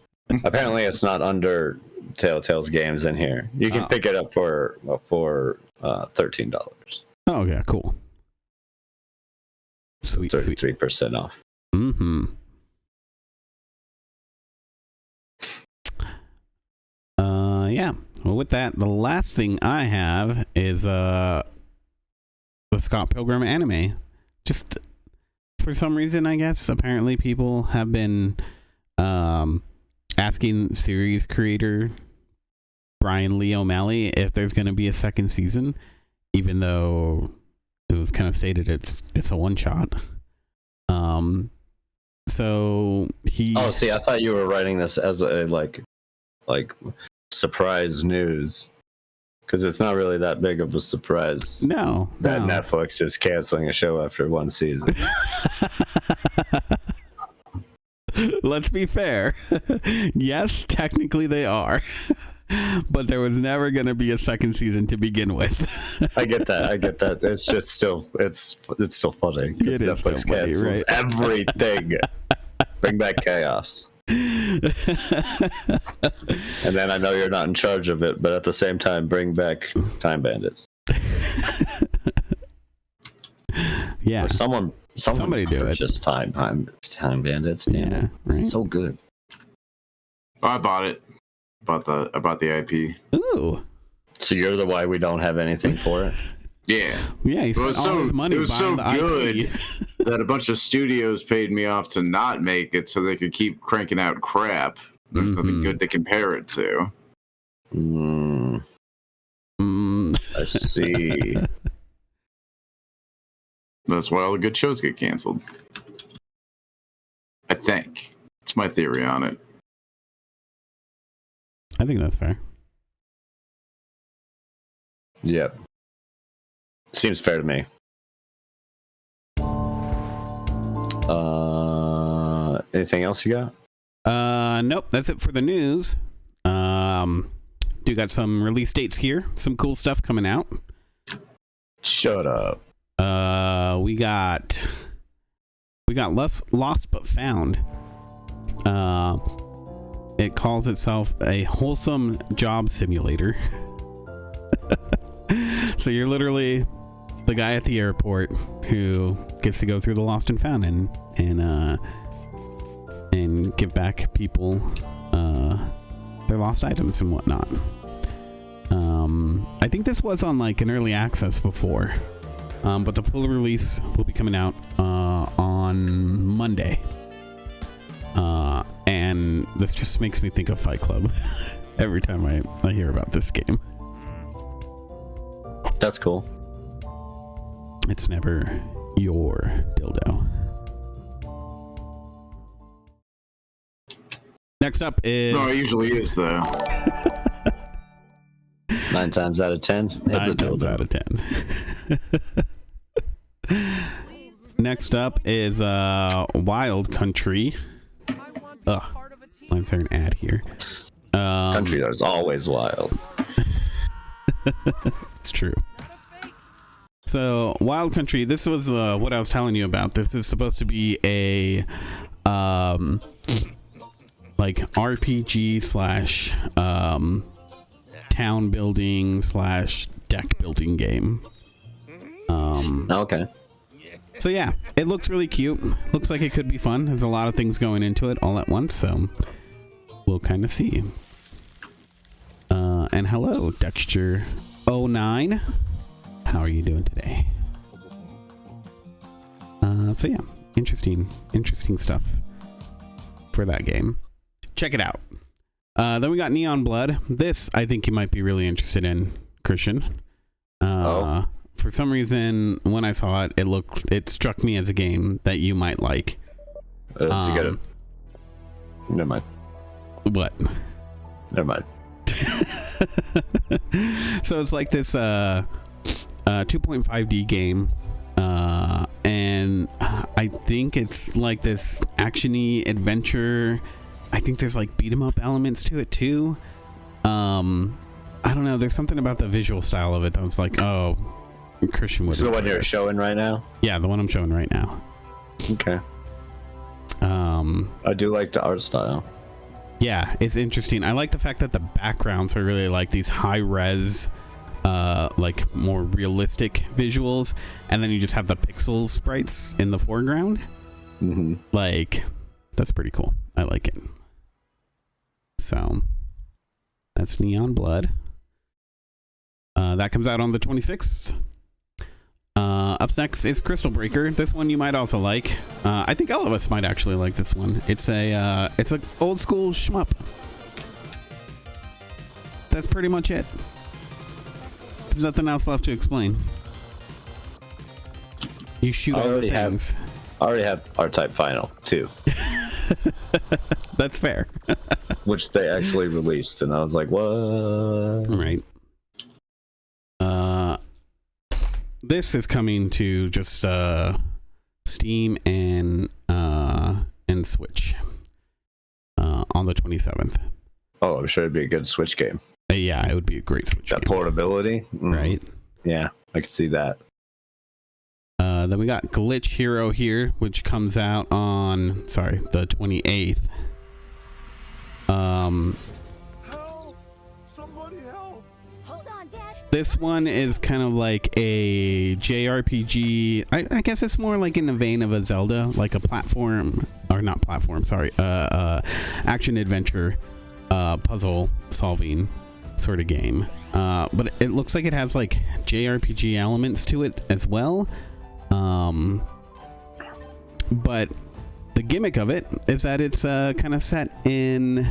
Apparently, it's not under Telltale's games in here. You can pick it up for $13. Oh, yeah, cool. Sweet, 33% off. Mm-hmm. Yeah. Well, with that, the last thing I have is the Scott Pilgrim anime. Just for some reason, I guess, apparently people have been asking series creator Brian Lee O'Malley if there's going to be a second season, even though it was kind of stated it's a one shot. So he... Oh, see, I thought you were writing this as a like surprise news, because it's not really that big of a surprise. No, Netflix is canceling a show after one season. Let's be fair. Yes, technically they are. But there was never going to be a second season to begin with. I get that. It's just still it's still funny. It is Netflix still funny, cancels right? everything. Bring back chaos. And then I know you're not in charge of it, but at the same time, bring back Time Bandits. Yeah. Or somebody do it. Just Time Bandits. Damn it. Right? It's so good. I bought it. About the IP. Ooh. So you're the why we don't have anything for it? Yeah. Yeah, he spent all his money buying so the good IP. that a bunch of studios paid me off to not make it so they could keep cranking out crap. There's nothing good to compare it to. I see. That's why all the good shows get canceled. I think. It's my theory on it. I think that's fair. Yep. Seems fair to me. Anything else you got? Nope, that's it for the news. Do got some release dates here. Some cool stuff coming out. Shut up. We got Lost But Found. It calls itself a wholesome job simulator. So you're literally the guy at the airport who gets to go through the lost and found and give back people their lost items and whatnot. I think this was on like an early access before, but the full release will be coming out on Monday. And this just makes me think of Fight Club every time I hear about this game. That's cool. It's never your dildo. Next up is... No, it usually is, though. 9 times out of 10, it's 9 a times dildo. out of 10. Next up is Wild Country. Ugh. Why is there an ad here? Country that is always wild. It's true. So, Wild Country, this was what I was telling you about. This is supposed to be a like RPG slash town building slash deck building game. Okay. So yeah, it looks really cute. Looks like it could be fun. There's a lot of things going into it all at once, so we'll kind of see. And hello, Dexter09. How are you doing today? So yeah, interesting stuff for that game. Check it out. Then we got Neon Blood. This I think you might be really interested in, Christian. For some reason, when I saw it, it struck me as a game that you might like. Never mind. What? Never mind. So it's like this 2.5D game, and I think it's like this action-y adventure. I think there's like beat 'em up elements to it too. I don't know. There's something about the visual style of it that was like, oh, Christian would. This is the one you're showing right now? Yeah, the one I'm showing right now. Okay. I do like the art style. Yeah, it's interesting. I like the fact that the backgrounds are really like these high res, like more realistic visuals, and then you just have the pixel sprites in the foreground. Mm-hmm. Like, that's pretty cool. I like it. So, that's Neon Blood. That comes out on the 26th. Up next is Crystal Breaker. This one you might also like. I think all of us might actually like this one. It's a old school shmup. That's pretty much it. There's nothing else left to explain. You shoot all the things. I already have R-Type Final 2. That's fair. Which they actually released, and I was like, what? Right. This is coming to just Steam and Switch on the 27th. Oh, I'm sure it'd be a good Switch game. Yeah, it would be a great Switch That game. portability, Right? Yeah, I can see that. Then we got Glitch Hero here, which comes out on the 28th. This one is kind of like a JRPG. I guess it's more like in the vein of a Zelda, like a action adventure, puzzle solving sort of game. But it looks like it has like JRPG elements to it as well. But the gimmick of it is that it's kind of set in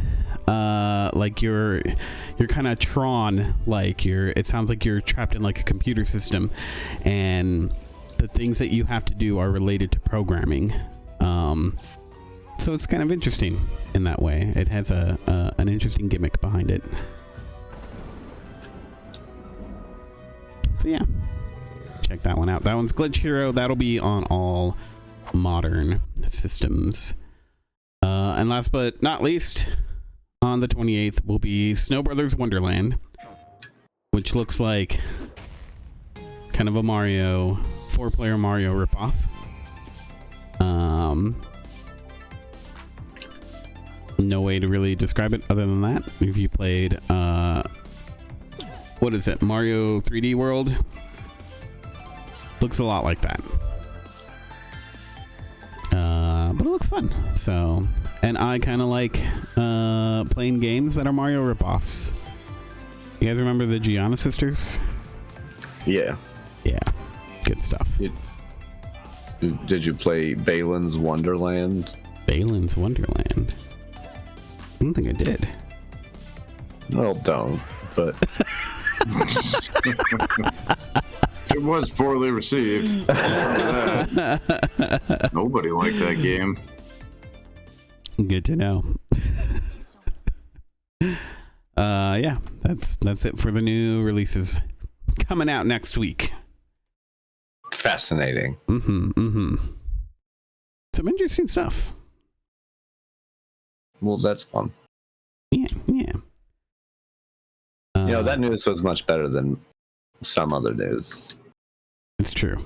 like you're kind of Tron, like it sounds like you're trapped in like a computer system, and the things that you have to do are related to programming. So it's kind of interesting in that way. It has an interesting gimmick behind it. So yeah, check that one out. That one's Glitch Hero. That'll be on all modern systems. And last but not least, on the 28th will be Snow Brothers Wonderland, which looks like kind of a 4-player Mario ripoff. No way to really describe it other than that. If you played what is it, Mario 3D World, Looks a lot like that. But it looks fun. So, and I kind of like playing games that are Mario ripoffs. You guys remember the Gianna sisters? Yeah. Yeah. Good stuff. Did you play Balin's Wonderland? Balin's Wonderland? I don't think I did. Well, don't, but... It was poorly received. Nobody liked that game. Good to know. Yeah, that's it for the new releases coming out next week. Fascinating. Some interesting stuff. Well, that's fun. Yeah. That news was much better than some other news. It's true.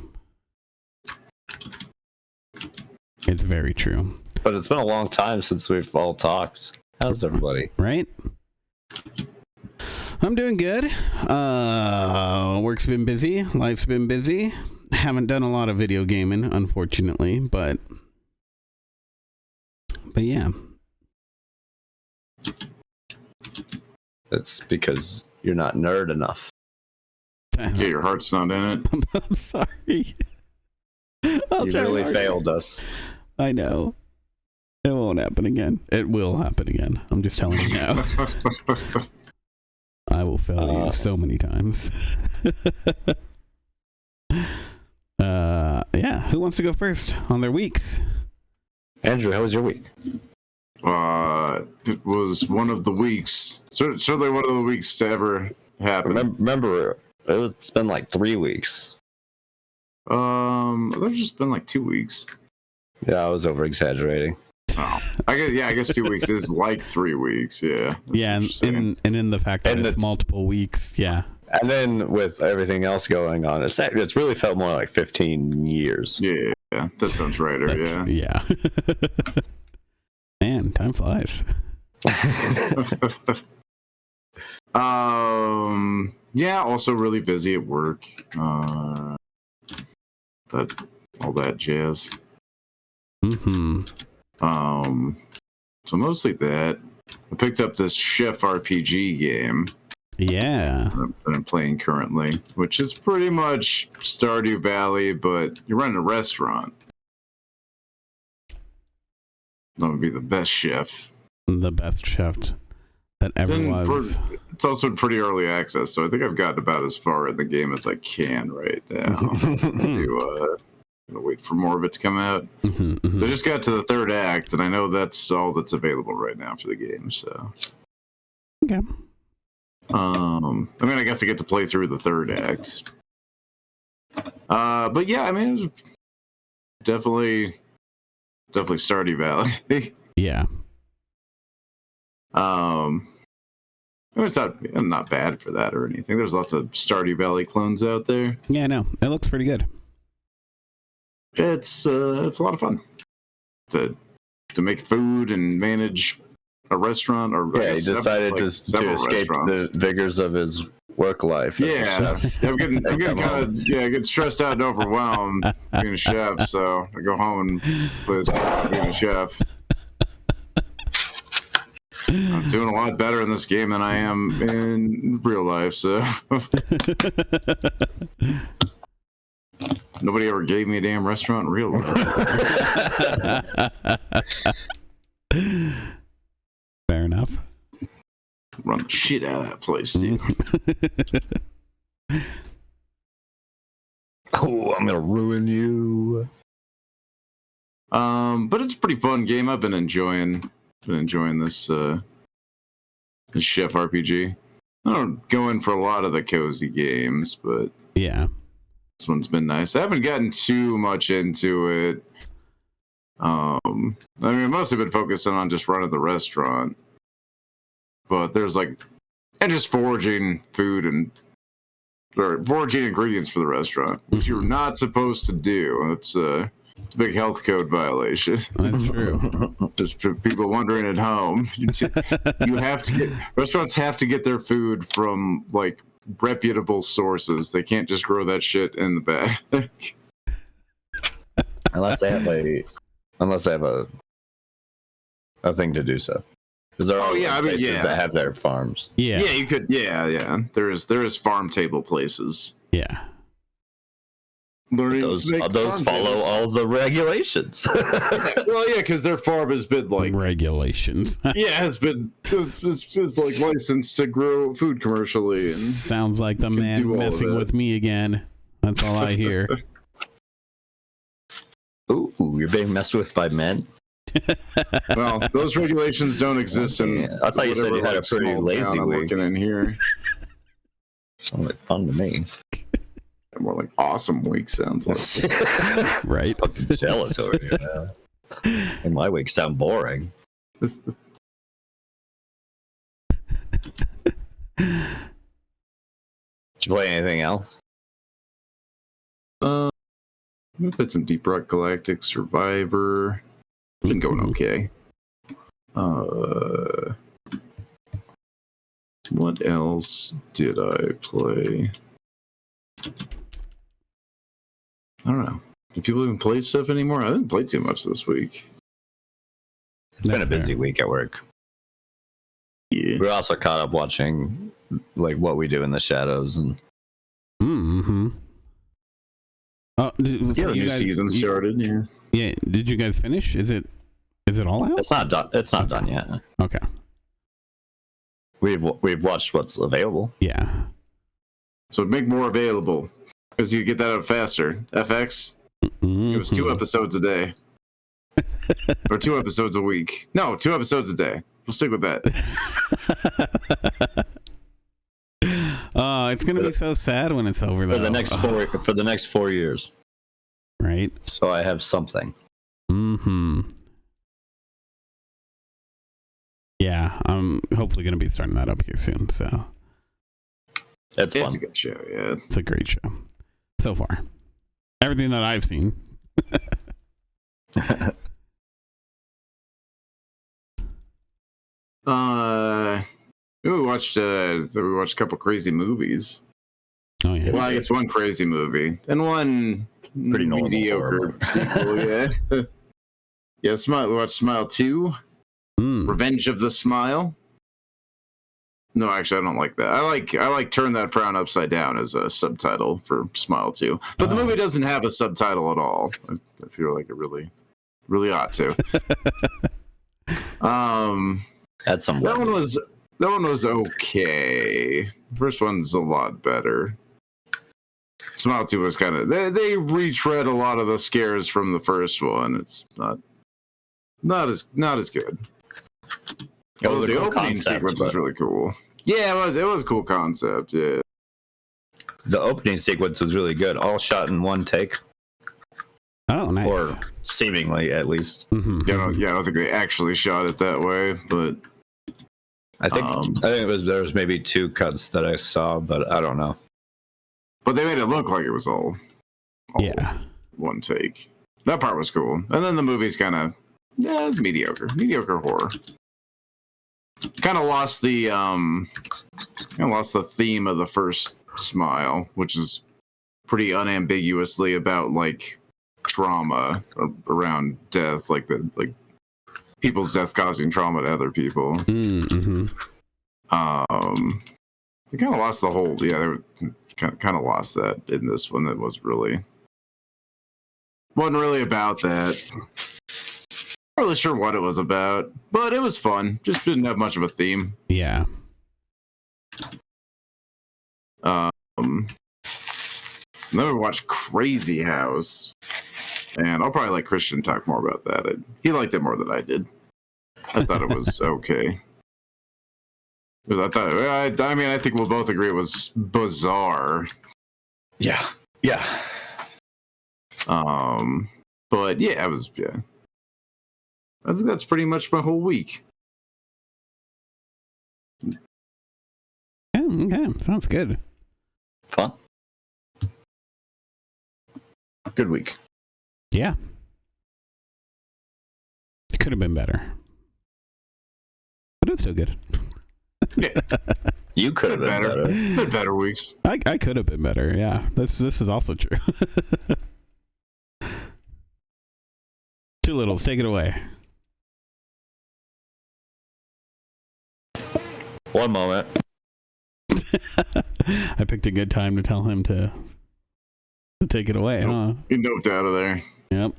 It's very true. But it's been a long time since we've all talked. How's everybody? Right? I'm doing good. Work's been busy. Life's been busy. Haven't done a lot of video gaming, unfortunately, but yeah. It's because you're not nerd enough. Yeah, your heart's not in it. I'm sorry. You really failed us. I know. It won't happen again. It will happen again. I'm just telling you now. I will fail you so many times. Yeah. Who wants to go first on their weeks? Andrew, how was your week? It was one of the weeks. Certainly one of the weeks to ever happen. Remember, it's been like 3 weeks. There's just been like 2 weeks. Yeah, I was over exaggerating. Oh, I guess 2 weeks is like 3 weeks. Yeah. Yeah, and in the fact that it's multiple weeks. Yeah. And then with everything else going on, it's really felt more like 15 years. Yeah, that sounds right. Yeah. Man, time flies. Yeah, also really busy at work. All that jazz. So mostly that. I picked up this Chef RPG game. Yeah. That I'm playing currently, which is pretty much Stardew Valley, but you're running a restaurant. That would be the best chef. The best chef that ever was. It's also pretty early access, so I think I've gotten about as far in the game as I can right now. Gonna wait for more of it to come out. So I just got to the third act, and I know that's all that's available right now for the game. So, okay. I guess I get to play through the third act. But yeah, it was definitely Stardew Valley. Yeah. It's not bad for that or anything. There's lots of Stardew Valley clones out there. Yeah, I know. It looks pretty good. It's a lot of fun to make food and manage a restaurant. Or yeah, he decided to escape the vigors of his work life. Yeah, I'm getting kind of get stressed out and overwhelmed being a chef. So I go home and play this game being a chef. I'm doing a lot better in this game than I am in real life. So nobody ever gave me a damn restaurant in real life. Fair enough. Run the shit out of that place, dude. Oh, I'm gonna ruin you. But it's a pretty fun game. I've been enjoying this this Chef RPG. I don't go in for a lot of the cozy games, but yeah, this one's been nice. I haven't gotten too much into it. I've mostly been focusing on just running the restaurant. But there's and just foraging food or foraging ingredients for the restaurant, which you're not supposed to do. It's a big health code violation. That's true. Just for people wondering at home, restaurants have to get their food from reputable sources. They can't just grow that shit in the bag. Unless they have a thing to do so. Because there are places that have their farms. Yeah. Yeah, you could. Yeah. There is farm table places. Yeah. Those follow all the regulations. Well, yeah, because their farm has been like regulations. it's like licensed to grow food commercially. And sounds like the man messing with me again. That's all I hear. Ooh, you're being messed with by men. Well, those regulations don't exist in. I thought you said you had a pretty lazy week. In here. Sounds like fun to me. More like awesome week sounds like. Right. Fucking jealous over here now. And my weeks sound boring. Did you play anything else? We played some Deep Rock Galactic Survivor. Been going okay. What else did I play? I don't know. Do people even play stuff anymore? I didn't play too much this week. It's been a busy week at work. Yeah. We're also caught up watching like What We Do in the Shadows and. Mm-hmm. Oh, the new season started. Yeah. Yeah. Did you guys finish? Is it all out? It's not done. It's not done yet. Okay. We've watched what's available. Yeah. So make more available because you get that up faster. FX. Mm-hmm. It was 2 episodes a day. Or 2 episodes a week. No, 2 episodes a day. We'll stick with that. Oh, it's gonna be so sad when it's over though. For the next 4 years. Right. So I have something. Mm-hmm. Yeah, I'm hopefully gonna be starting that up here soon. So it's fun. It's a good show. Yeah, it's a great show so far. Everything that I've seen. We watched a couple crazy movies. Oh yeah. Well, I guess one crazy movie and one pretty mediocre sequel. Yeah. Yeah. We watched Smile 2. Revenge of the Smile. No, actually, I don't like that. I like Turn That Frown Upside Down as a subtitle for Smile 2. But the movie doesn't have a subtitle at all. I feel like it really, really ought to. That's some. That one was okay. First one's a lot better. Smile 2 was kind of they retread a lot of the scares from the first one. It's not as good. Oh, the opening sequence was really cool. Yeah, it was a cool concept. Yeah. The opening sequence was really good. All shot in one take. Oh, nice. Or seemingly, at least. Mm-hmm. Yeah, I don't think they actually shot it that way, but I think there was maybe 2 cuts that I saw, but I don't know. But they made it look like it was all one take. That part was cool, and then the movie's kind of it's mediocre horror. Kind of lost the theme of the first Smile, which is pretty unambiguously about like trauma around death, like people's death causing trauma to other people. Mm-hmm. They kind of lost the whole. Yeah, they kind of lost that in this one. That wasn't really about that. Not really sure what it was about, but it was fun. Just didn't have much of a theme. Yeah. Then we watched Crazy House, and I'll probably let Christian talk more about that. He liked it more than I did. I thought it was okay. I think we'll both agree it was bizarre. Yeah. But yeah, it was. Yeah. I think that's pretty much my whole week. Yeah, okay, sounds good. Fun. Good week. Yeah. It could have been better. But it's still good. Yeah. You could have been better. Been better weeks. I could have been better. Yeah, this is also true. Two littles, take it away. One moment. I picked a good time to tell him to take it away, huh? He noped out of there. Yep.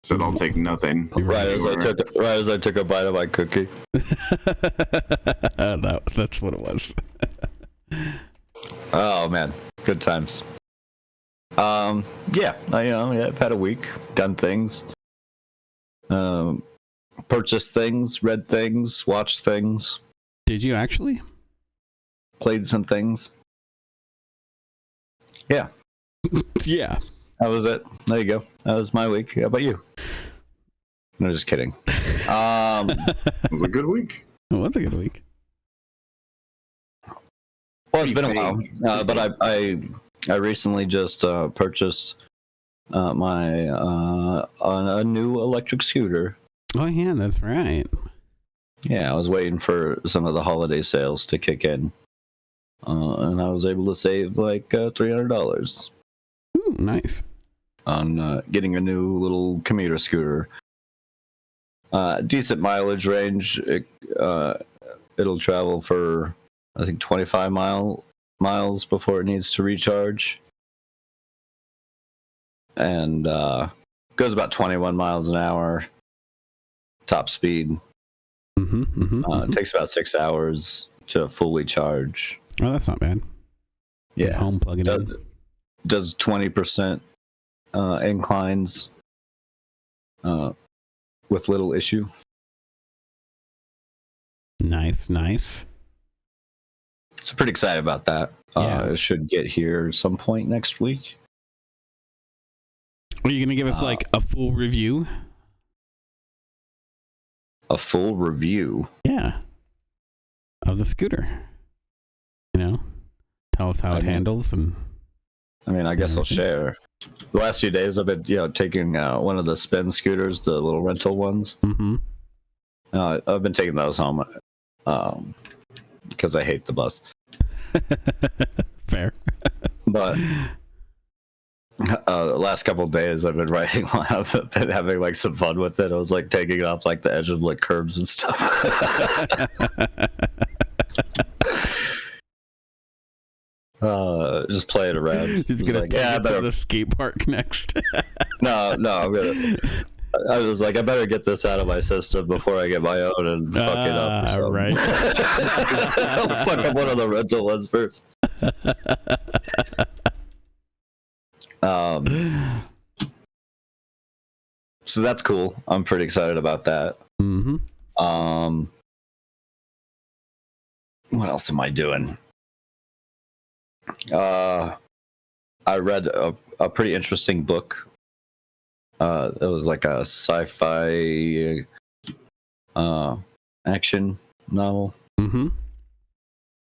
Said I'll take nothing. Right as I took a bite of my cookie. That's what it was. Oh man, good times. Yeah, I've had a week, done things, purchased things, read things, watched things. Did you actually? Played some things. Yeah. Yeah. That was it. There you go. That was my week. How about you? No, just kidding. It was a good week. It was a good week. Well, it's been a while, but I recently just purchased a new electric scooter. Oh yeah, that's right. Yeah, I was waiting for some of the holiday sales to kick in, and I was able to save like $300 Nice. on getting a new little commuter scooter. Decent mileage range. It'll travel for I think 25 miles before it needs to recharge, and goes about 21 miles an hour top speed. It takes about 6 hours to fully charge. Oh, that's not bad. Yeah, Get home, plug it in. Does 20% inclines with little issue. Nice. So pretty excited about that. Yeah. It should get here some point next week. Are you gonna give us like a full review? A full review? Yeah. Of the scooter. Tell us how it handles and. I mean, I guess I'll share. The last few days I've been, taking one of the spin scooters, the little rental ones. Mm-hmm. I've been taking those home because I hate the bus. Fair. But the last couple of days I've been riding. I've been having like some fun with it. I was like taking it off like the edge of like curbs and stuff. Just play it around. He's gonna take it to the skate park next. No, I'm gonna. I was like, I better get this out of my system before I get my own and fuck it up. Right. I'll fuck up one of the rental ones first. So that's cool. I'm pretty excited about that. Mm-hmm. What else am I doing? I read a pretty interesting book. It was like a sci-fi action novel. Mm-hmm.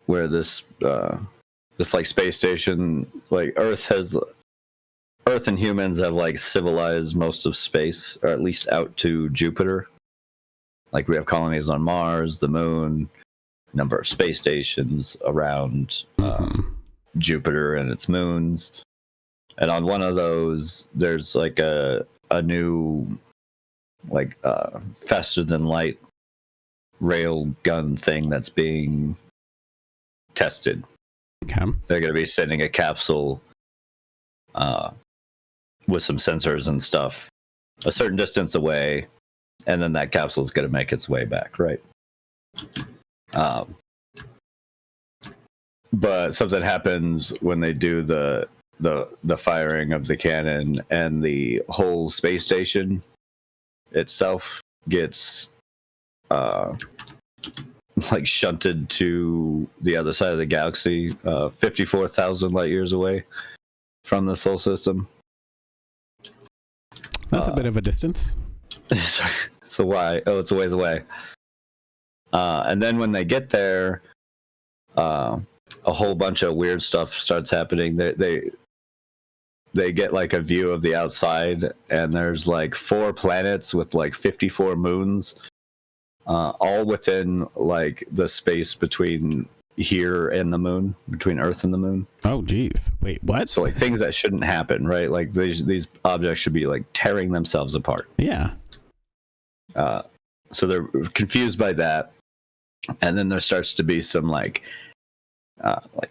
Where this like space station, like Earth and humans have like civilized most of space, or at least out to Jupiter. Like we have colonies on Mars, the moon, number of space stations around Jupiter and its moons. And on one of those, there's like a new, like faster than light rail gun thing that's being tested. Okay. They're going to be sending a capsule with some sensors and stuff a certain distance away, and then that capsule is going to make its way back, right? But something happens when they do the firing of the cannon, and the whole space station itself gets like shunted to the other side of the galaxy, 54,000 light years away from the solar system. That's a bit of a distance. So why? Oh, it's a ways away. And then when they get there, a whole bunch of weird stuff starts happening. They get like a view of the outside, and there's like 4 planets with like 54 moons all within like the space between here and the moon, between Earth and the moon. Oh, geez. Wait, what? So like things that shouldn't happen, right? Like these objects should be like tearing themselves apart. Yeah. So they're confused by that, and then there starts to be some like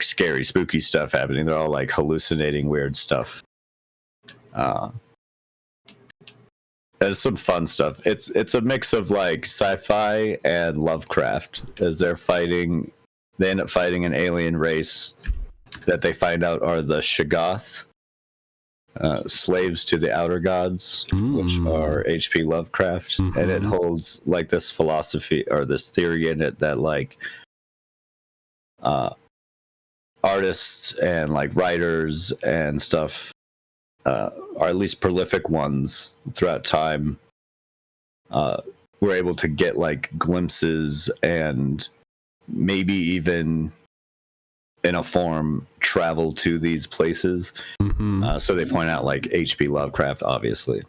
scary, spooky stuff happening. They're all like hallucinating weird stuff. There's some fun stuff. It's a mix of like sci-fi and Lovecraft as they're fighting. They end up fighting an alien race that they find out are the Shoggoth, slaves to the outer gods, which are H.P. Lovecraft, and it holds like this philosophy or this theory in it that like artists and like writers and stuff are at least prolific ones throughout time were able to get like glimpses and maybe even in a form travel to these places. So they point out like H.P. Lovecraft, obviously,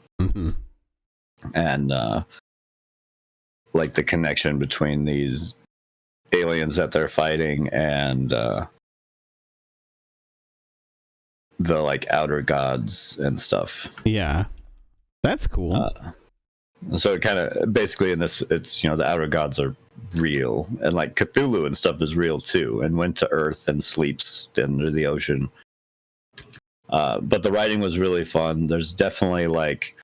and like the connection between these aliens that they're fighting and the like outer gods and stuff. Yeah, that's cool. So it kind of basically in this, it's the outer gods are real, and like Cthulhu and stuff is real too, and went to Earth and sleeps under the ocean. But the writing was really fun. There's definitely like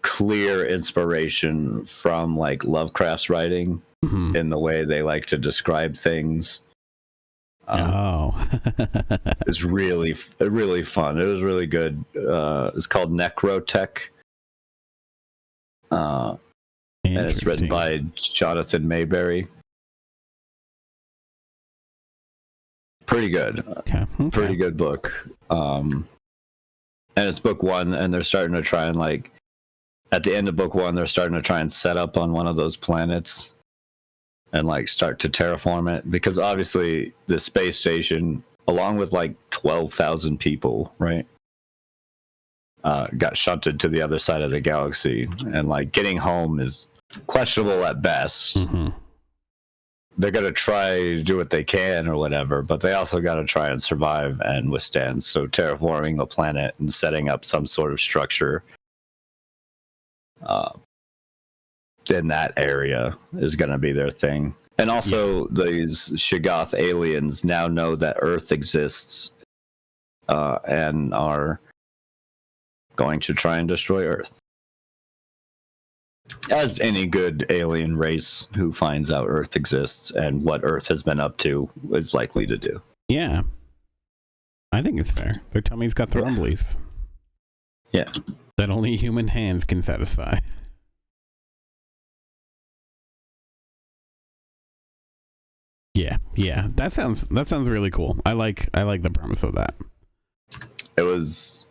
clear inspiration from like Lovecraft's writing in the way they like to describe things. It's really fun. It was really good. It's called Necrotech. And it's written by Jonathan Mayberry. Pretty good. Okay. Pretty good book. And it's book one, and they're starting to try and like at the end of book one, they're starting to try and set up on one of those planets and like start to terraform it, because obviously the space station, along with like 12,000 people, right, got shunted to the other side of the galaxy, and like getting home is questionable at best. They're gonna try to do what they can or whatever, but they also got to try and survive and withstand. So terraforming the planet and setting up some sort of structure in that area is going to be their thing. And also these Shoggoth aliens now know that Earth exists and are going to try and destroy Earth, as any good alien race who finds out Earth exists and what Earth has been up to is likely to do. Yeah, I think it's fair. Their tummy's got the rumblies. Yeah, that only human hands can satisfy. Yeah, that sounds really cool. I like the premise of that. It was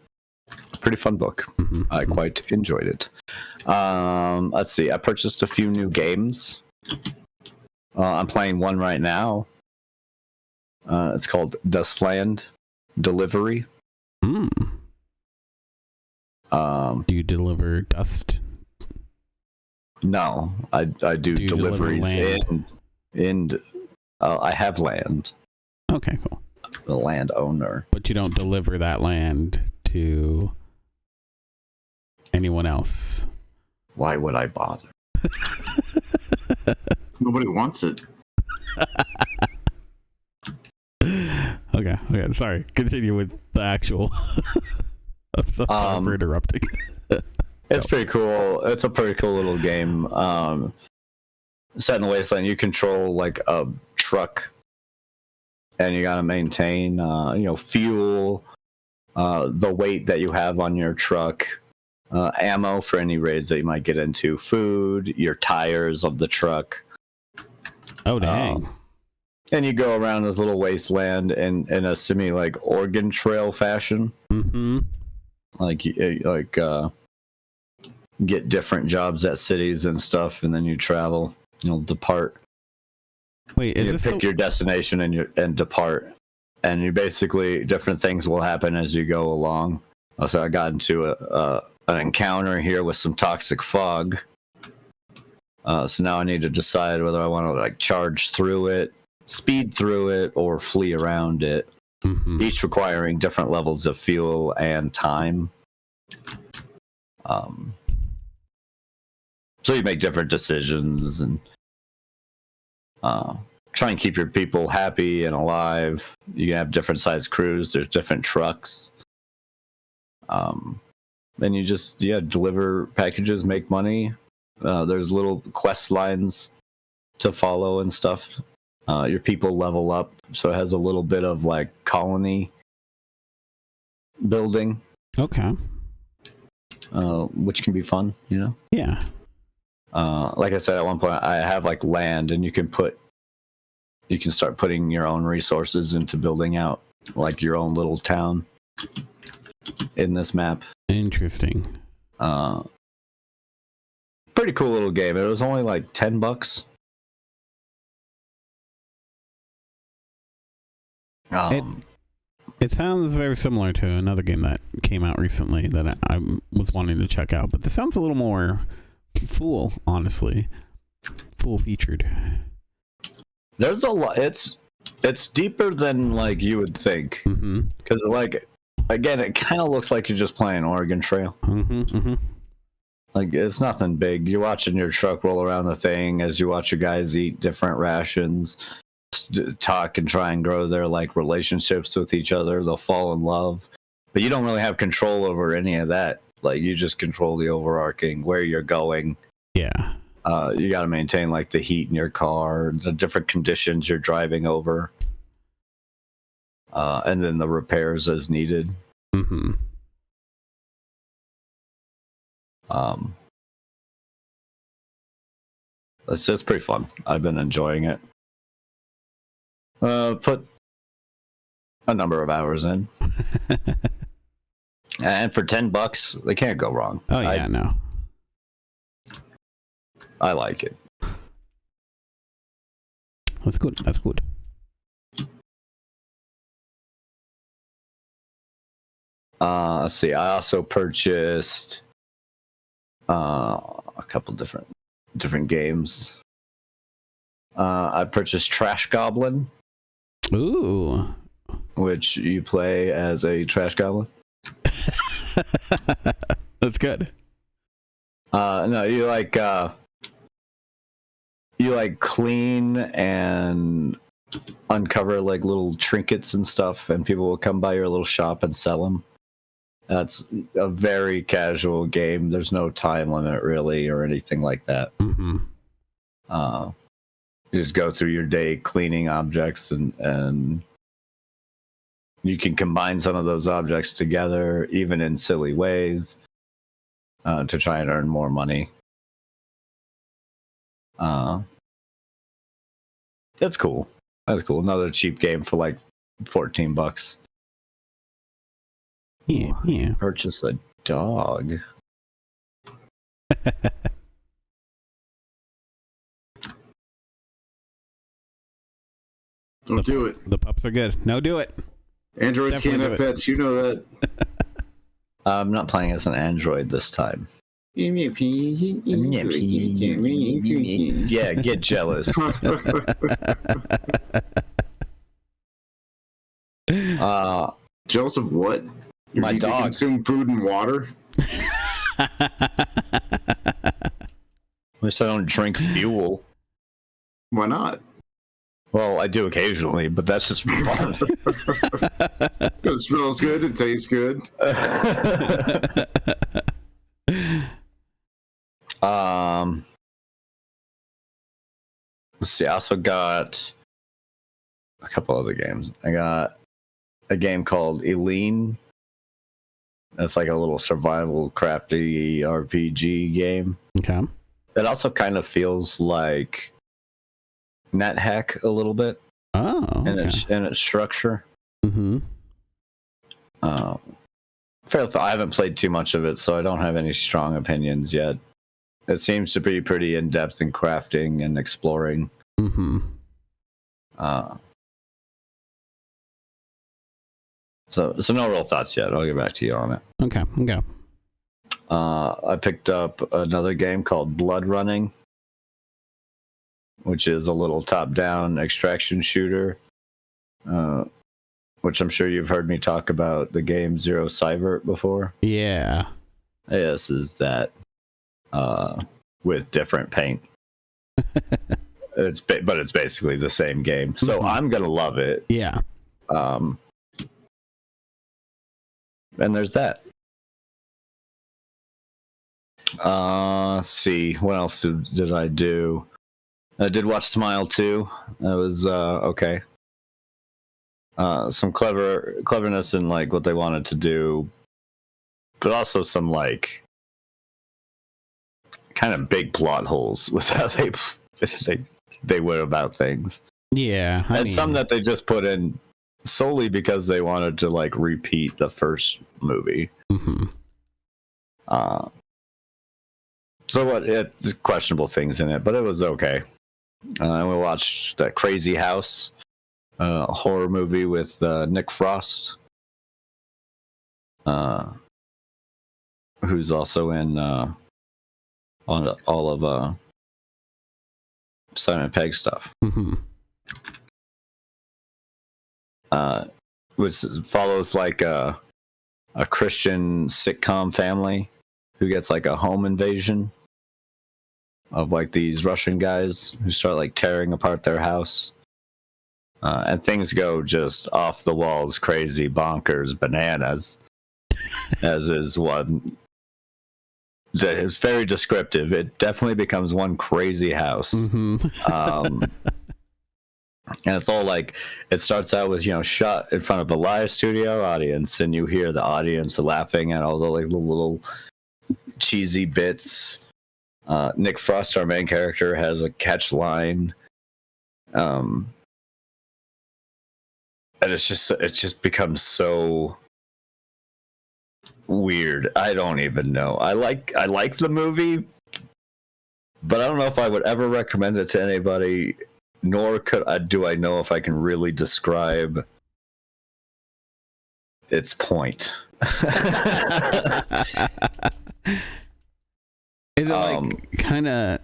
a pretty fun book. I quite enjoyed it. Let's see. I purchased a few new games. I'm playing one right now. It's called Dustland Delivery. Do you deliver dust? No, I do deliveries in I have land. Okay, cool. The landowner. But you don't deliver that land to anyone else. Why would I bother? Nobody wants it. Okay. Sorry. Continue with the actual. I'm so sorry for interrupting. It's pretty cool. It's a pretty cool little game. Set in the wasteland, you control like a truck, and you gotta maintain, fuel, the weight that you have on your truck, ammo for any raids that you might get into, food, your tires of the truck. Oh dang! And you go around this little wasteland in a semi like Oregon Trail fashion. Get different jobs at cities and stuff, and then you travel. You'll depart. Wait, you pick your destination and depart, and you basically different things will happen as you go along. So I got into an encounter here with some toxic fog, So now I need to decide whether I want to like charge through it, speed through it, or flee around it. Mm-hmm. Each requiring different levels of fuel and time. So you make different decisions and try and keep your people happy and alive. You can have different sized crews. There's different trucks. Then you just deliver packages, make money. There's little quest lines to follow and stuff. Your people level up, so it has a little bit of like colony building. Okay. Which can be fun, Yeah. Like I said, at one point I have like land, and you can start putting your own resources into building out like your own little town in this map. Interesting. Pretty cool little game. It was only like $10. It sounds very similar to another game that came out recently that I was wanting to check out, but this sounds a little more full, honestly. Full featured. There's a lot. It's deeper than like you would think. Mm-hmm. Because like, again, it kind of looks like you're just playing Oregon Trail. Mm-hmm. Mm-hmm. Like, it's nothing big. You're watching your truck roll around the thing as you watch your guys eat different rations, talk and try and grow their like relationships with each other. They'll fall in love, but you don't really have control over any of that. Like, you just control the overarching where you're going. Yeah. You got to maintain like the heat in your car, the different conditions you're driving over, and then the repairs as needed. Mm-hmm. It's pretty fun. I've been enjoying it. Put a number of hours in, and for $10, they can't go wrong. Oh yeah, no. I like it. That's good. That's good. Let's see. I also purchased a couple different games. I purchased Trash Goblin. Ooh. Which you play as a trash goblin. That's good. No, you like clean and uncover like little trinkets and stuff, and people will come by your little shop and sell them. That's a very casual game. There's no time limit really or anything like that. Mm-hmm. You just go through your day cleaning objects, and you can combine some of those objects together, even in silly ways, to try and earn more money. That's cool. That's cool. Another cheap game for like $14. Yeah, yeah. Purchase a dog. Don't do it. The pups are good. No, do it. Androids Definitely can't have do it. pets. You know that. I'm not playing as an android this time. Yeah, get jealous. Jealous of what? You My need dog. to consume food and water. At least I don't drink fuel. Why not? Well, I do occasionally, but that's just for fun. It smells good. It tastes good. Let's see. I also got a couple other games. I got a game called Eileen. That's like a little survival crafty RPG game. Okay. It also kind of feels like NetHack a little bit Oh, okay. in its structure. Mm-hmm. I haven't played too much of it, so I don't have any strong opinions yet. It seems to be pretty in depth in crafting and exploring. Mm-hmm. So no real thoughts yet. I'll get back to you on it. Okay. Okay. I picked up another game called Blood Running. which is a little top-down extraction shooter, which I'm sure you've heard me talk about the game Zero Cybert before. Yeah. This is that with different paint. But it's basically the same game, so I'm gonna love it. Yeah. And there's that. Let's see, what else did I do? I did watch Smile 2. That was okay. Some cleverness in like what they wanted to do, but also some like kind of big plot holes with how they went about things. Yeah, and some that they just put in solely because they wanted to like repeat the first movie. Mm-hmm. So what? It's questionable things in it, but it was okay. We watched that Crazy House, a horror movie with Nick Frost, who's also in on all of Simon Pegg stuff. Mm-hmm. Which follows like a Christian sitcom family who gets like a home invasion of like these Russian guys who start like tearing apart their house. And things go just off the walls, crazy, bonkers, bananas, as is one. It's very descriptive. It definitely becomes one crazy house. Mm-hmm. And it's all like, it starts out with, shot in front of a live studio audience, and you hear the audience laughing at all the like little cheesy bits. Nick Frost, our main character, has a catch line. And it just becomes so weird. I don't even know. I like the movie, but I don't know if I would ever recommend it to anybody, nor do I know if I can really describe its point. Is it like kind of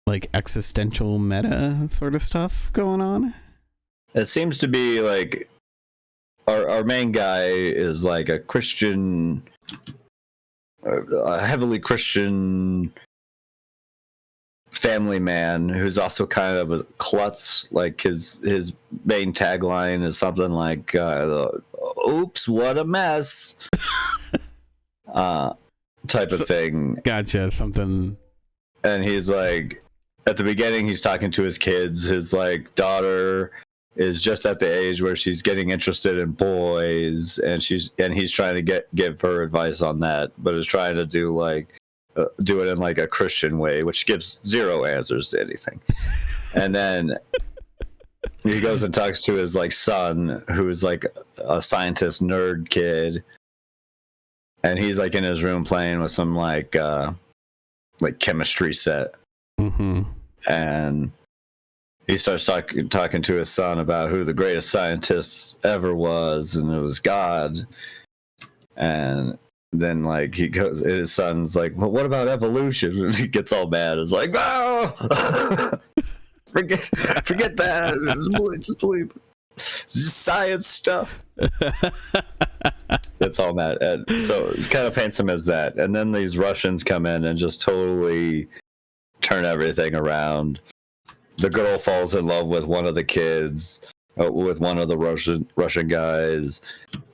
like existential meta sort of stuff going on? It seems to be like our main guy is like a Christian, a heavily Christian family man who's also kind of a klutz. Like his main tagline is something like "Oops, what a mess." Type of thing. Gotcha. Something. And he's like, at the beginning, he's talking to his kids. His like daughter is just at the age where she's getting interested in boys, and he's trying to give her advice on that, but is trying to do it in like a Christian way, which gives zero answers to anything. And then he goes and talks to his like son, who's like a scientist nerd kid. And he's like in his room playing with some like chemistry set. Mm-hmm. And he starts talking to his son about who the greatest scientist ever was, and it was God. And then like his son's like, "Well, what about evolution?" And he gets all mad. It's like, "No, forget that. Just believe. It's just science stuff." That's all mad. And so it kind of paints him as that. And then these Russians come in and just totally turn everything around. The girl falls in love with one of the kids, with one of the Russian guys.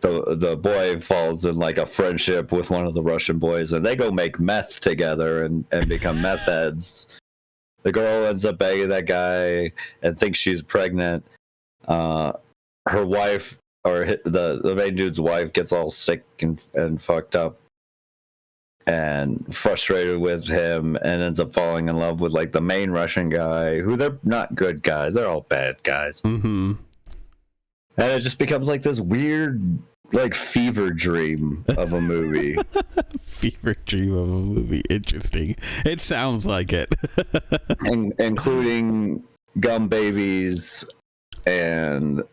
The boy falls in like a friendship with one of the Russian boys, and they go make meth together and become meth heads. The girl ends up begging that guy and thinks she's pregnant. Her wife, or the main dude's wife, gets all sick and fucked up and frustrated with him, and ends up falling in love with like the main Russian guy, who they're not good guys, they're all bad guys. Mm-hmm. And it just becomes like this weird like fever dream of a movie. Fever dream of a movie. Interesting. It sounds like it. Including gum babies and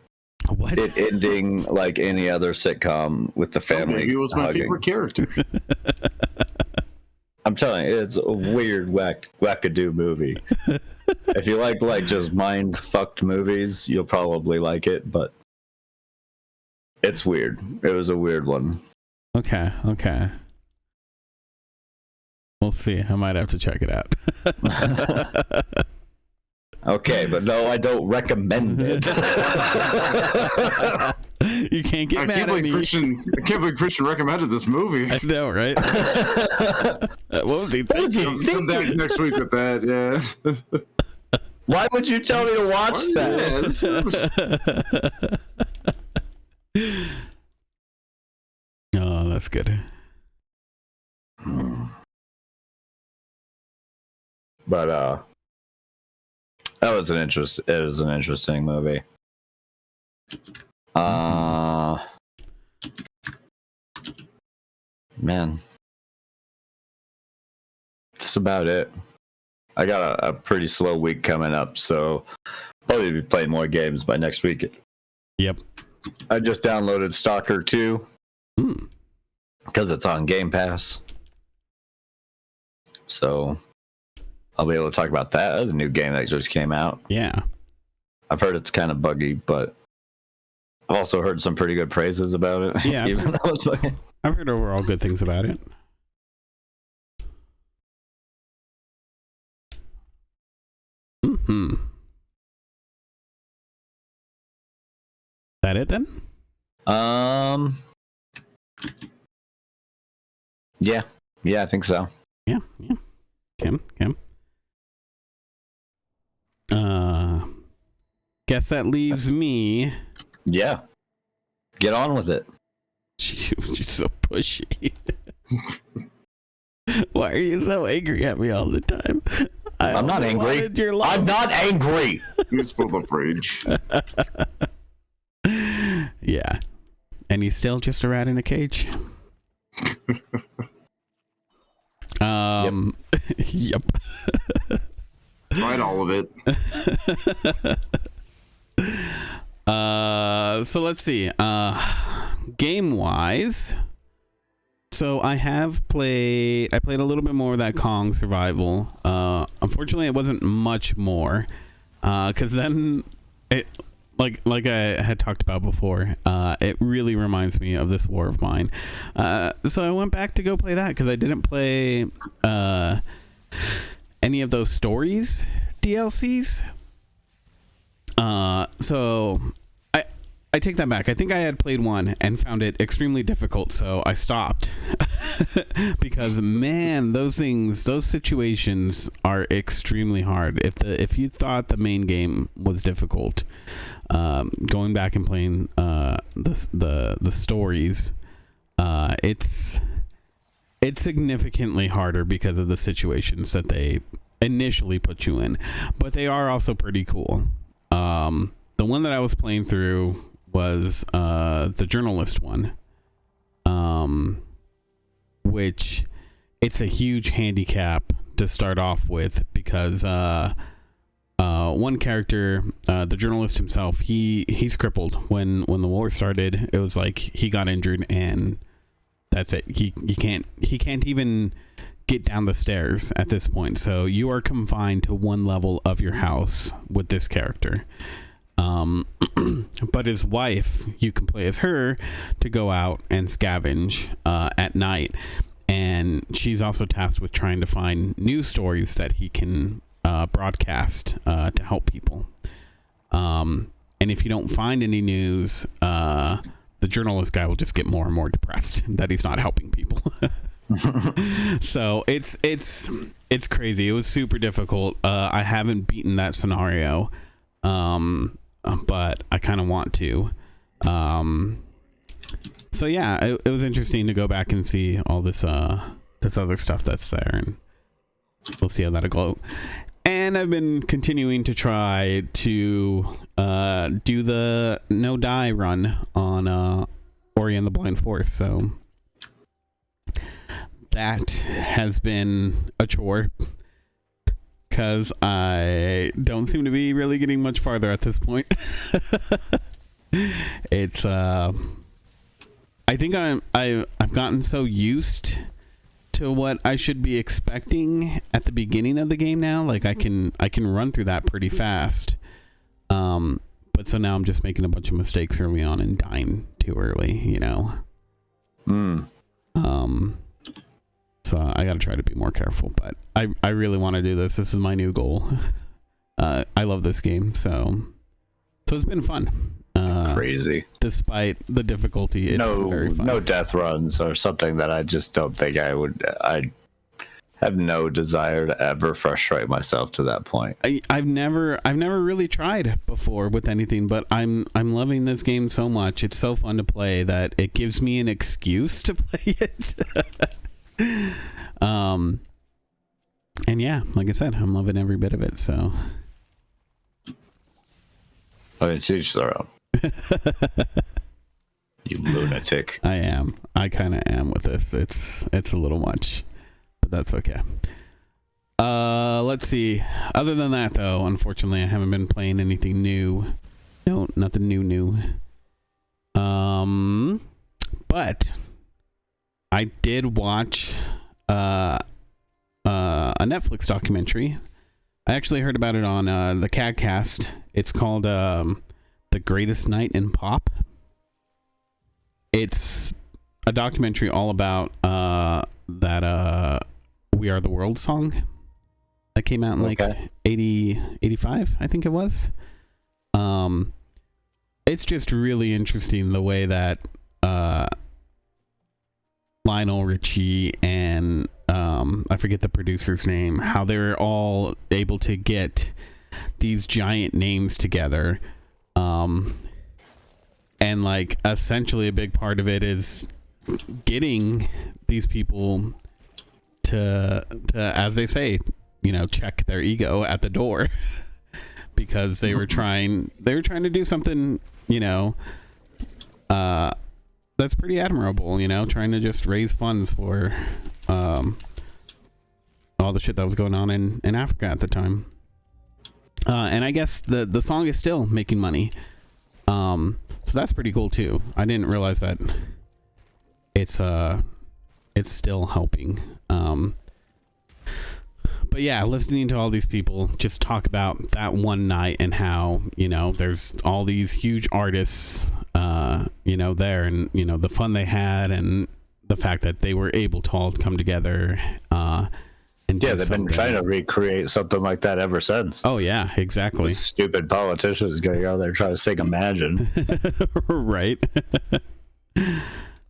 what? it ending like any other sitcom with the family. He was my favorite character. I'm telling you, it's a weird wackadoo movie. If you like just mind fucked movies, you'll probably like it, but it's weird. It was a weird one. Okay. We'll see. I might have to check it out. Okay, but no, I don't recommend it. You can't get mad at me. I can't believe Christian recommended this movie. I know, right? What was he thinking? Come back next week with that, yeah. Why would you tell me to watch that? Oh, that's good. But that was an interesting movie. Man, that's about it. I got a pretty slow week coming up, so probably be playing more games by next week. Yep. I just downloaded Stalker 2 because it's on Game Pass, so I'll be able to talk about that. That's a new game that just came out. Yeah. I've heard it's kind of buggy, but I've also heard some pretty good praises about it. Yeah, I've heard overall good things about it. That it then? Yeah, I think so. Yeah. Kim. Guess that leaves me. Yeah. Get on with it. You're so pushy. Why are you so angry at me all the time? I'm not angry. I'm not angry. He's full of rage. Yeah. And he's still just a rat in a cage. Yep. Tried all of it. So let's see. Game wise, so I played a little bit more of that Kong Survival. Unfortunately, it wasn't much more, because then it, like I had talked about before, it really reminds me of this war of mine. So I went back to go play that because I didn't play any of those stories DLCs. So I take that back. I think I had played one and found it extremely difficult, so I stopped. Because man, those situations are extremely hard. If you thought the main game was difficult, going back and playing the stories, it's significantly harder because of the situations that they initially put you in, but they are also pretty cool. The one that I was playing through was the journalist one, which it's a huge handicap to start off with because one character, the journalist himself, he's crippled. When the war started, it was like he got injured and that's it. He can't even get down the stairs at this point. So you are confined to one level of your house with this character. But his wife, you can play as her to go out and scavenge at night, and she's also tasked with trying to find news stories that he can broadcast to help people. And if you don't find any news, the journalist guy will just get more and more depressed that he's not helping people. So it's crazy. It was super difficult. I haven't beaten that scenario, but I kind of want to. So yeah, it was interesting to go back and see all this other stuff that's there, and we'll see how that'll go. And I've been continuing to try to do the no die run on Ori and the Blind Forest, so that has been a chore because I don't seem to be really getting much farther at this point. It's I think I've gotten so used to what I should be expecting at the beginning of the game now. Like I can run through that pretty fast. But so now I'm just making a bunch of mistakes early on and dying too early, you know. So I got to try to be more careful, but I really want to do this. This is my new goal. I love this game, so it's been fun. Crazy. Despite the difficulty, it's been very fun. No death runs or something that I just don't think I would. I have no desire to ever frustrate myself to that point. I've never really tried before with anything, but I'm loving this game so much. It's so fun to play that it gives me an excuse to play it. And yeah, like I said, I'm loving every bit of it. So I mean, teach their own. You lunatic. I am. I kind of am with this. It's a little much, but that's okay. Let's see. Other than that, though, unfortunately, I haven't been playing anything new. No, nothing new. But I did watch a Netflix documentary. I actually heard about it on the CADcast. It's called The Greatest Night in Pop. It's a documentary all about that We Are the World song that came out in like 80, 85, I think it was. It's just really interesting the way that Lionel Richie and I forget the producer's name, how they're all able to get these giant names together. And like essentially a big part of it is getting these people to as they say, you know, check their ego at the door because they were trying to do something, you know, that's pretty admirable, you know, trying to just raise funds for all the shit that was going on in Africa at the time. And I guess the song is still making money. So that's pretty cool too. I didn't realize that it's still helping. But yeah, listening to all these people just talk about that one night and how, you know, there's all these huge artists, you know, there, and, you know, the fun they had and the fact that they were able to all come together, and yeah, they've been trying to recreate something like that ever since. Oh yeah, exactly. Those stupid politicians going out there trying to sing Imagine. Right.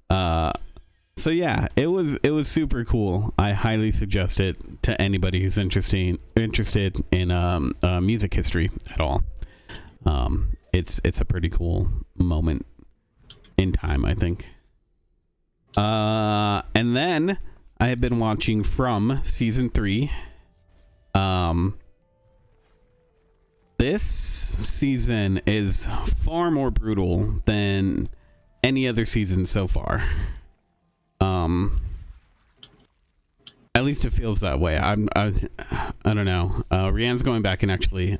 So yeah, it was super cool. I highly suggest it to anybody who's interested in music history at all. It's a pretty cool moment in time, I think. And then I have been watching from season 3. This season is far more brutal than any other season so far. At least it feels that way. I don't know. Rianne's going back and actually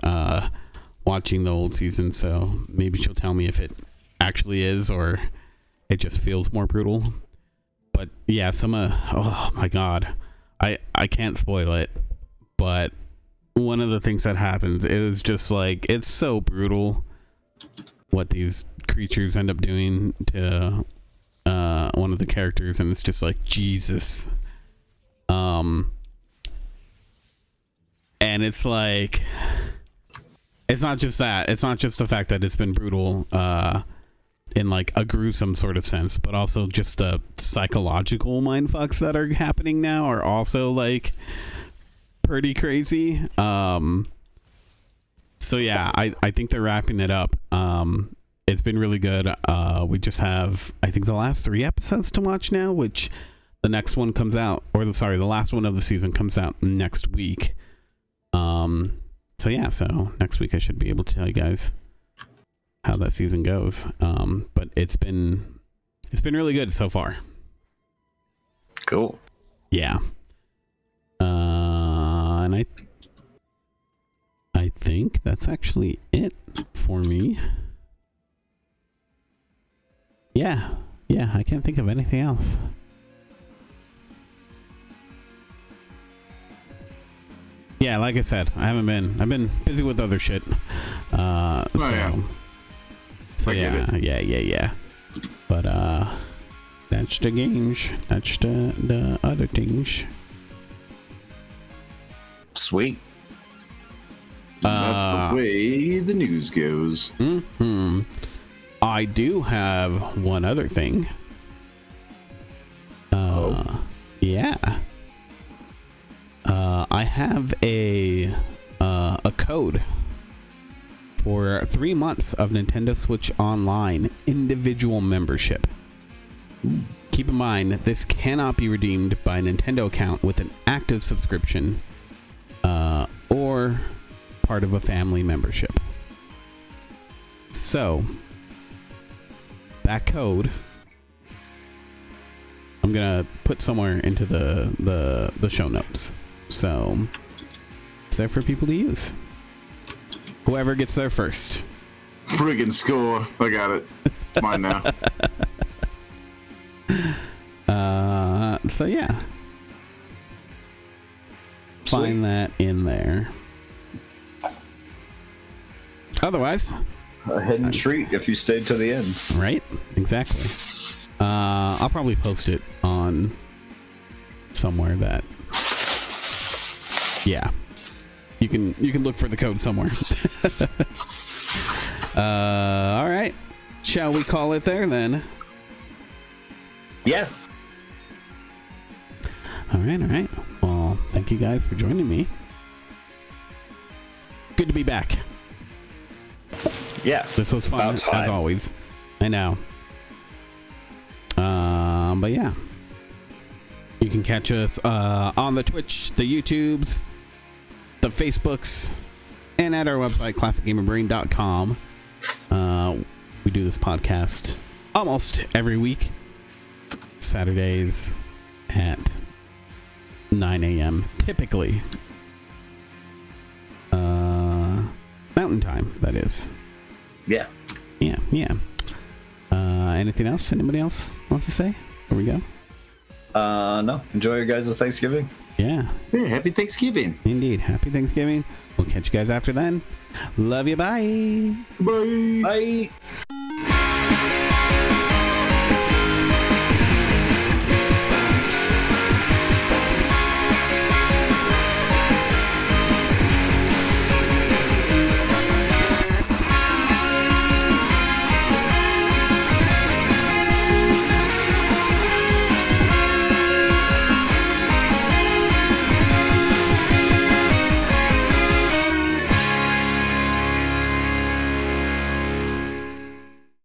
watching the old season, so maybe she'll tell me if it actually is or it just feels more brutal. But yeah, oh my god, I can't spoil it, but one of the things that happens is just like, it's so brutal what these creatures end up doing to one of the characters, and it's just like, Jesus. And it's like, it's not just that, it's not just the fact that it's been brutal in like a gruesome sort of sense, but also just the psychological mindfucks that are happening now are also like pretty crazy. So yeah, I think they're wrapping it up. It's been really good. We just have, I think, the last 3 episodes to watch now, which the next one comes out, the last one of the season comes out next week. So yeah, so next week I should be able to tell you guys how that season goes. But it's been really good so far. Cool. Yeah. And I think that's actually it for me. Yeah, I can't think of anything else. Yeah, like I said, I've been busy with other shit. So yeah. But that's the games. That's the other things. Sweet. That's the way the news goes. I do have one other thing. Yeah. I have a code for 3 months of Nintendo Switch Online individual membership. Keep in mind, this cannot be redeemed by a Nintendo account with an active subscription or part of a family membership. So, that code I'm gonna put somewhere into the show notes. So it's there for people to use. Whoever gets there first. Friggin' score. I got it. Mine now. So yeah. Find that in there. Otherwise, a hidden treat if you stayed to the end. Right? Exactly. I'll probably post it on somewhere that, yeah, you can look for the code somewhere. All right, shall we call it there then? Yeah. All right. Well, thank you guys for joining me. Good to be back. Yeah, this was fun as always. I know. But yeah, you can catch us on the Twitch, the YouTubes, the Facebooks, and at our website, classicgamerbrain.com. We do this podcast almost every week, Saturdays at 9 a.m. typically. Mountain time, that is. Yeah. Anything else? Anybody else wants to say? Here we go. No. Enjoy your guys' Thanksgiving. Yeah. Happy Thanksgiving. Indeed. Happy Thanksgiving. We'll catch you guys after then. Love you. Bye. Bye. Bye.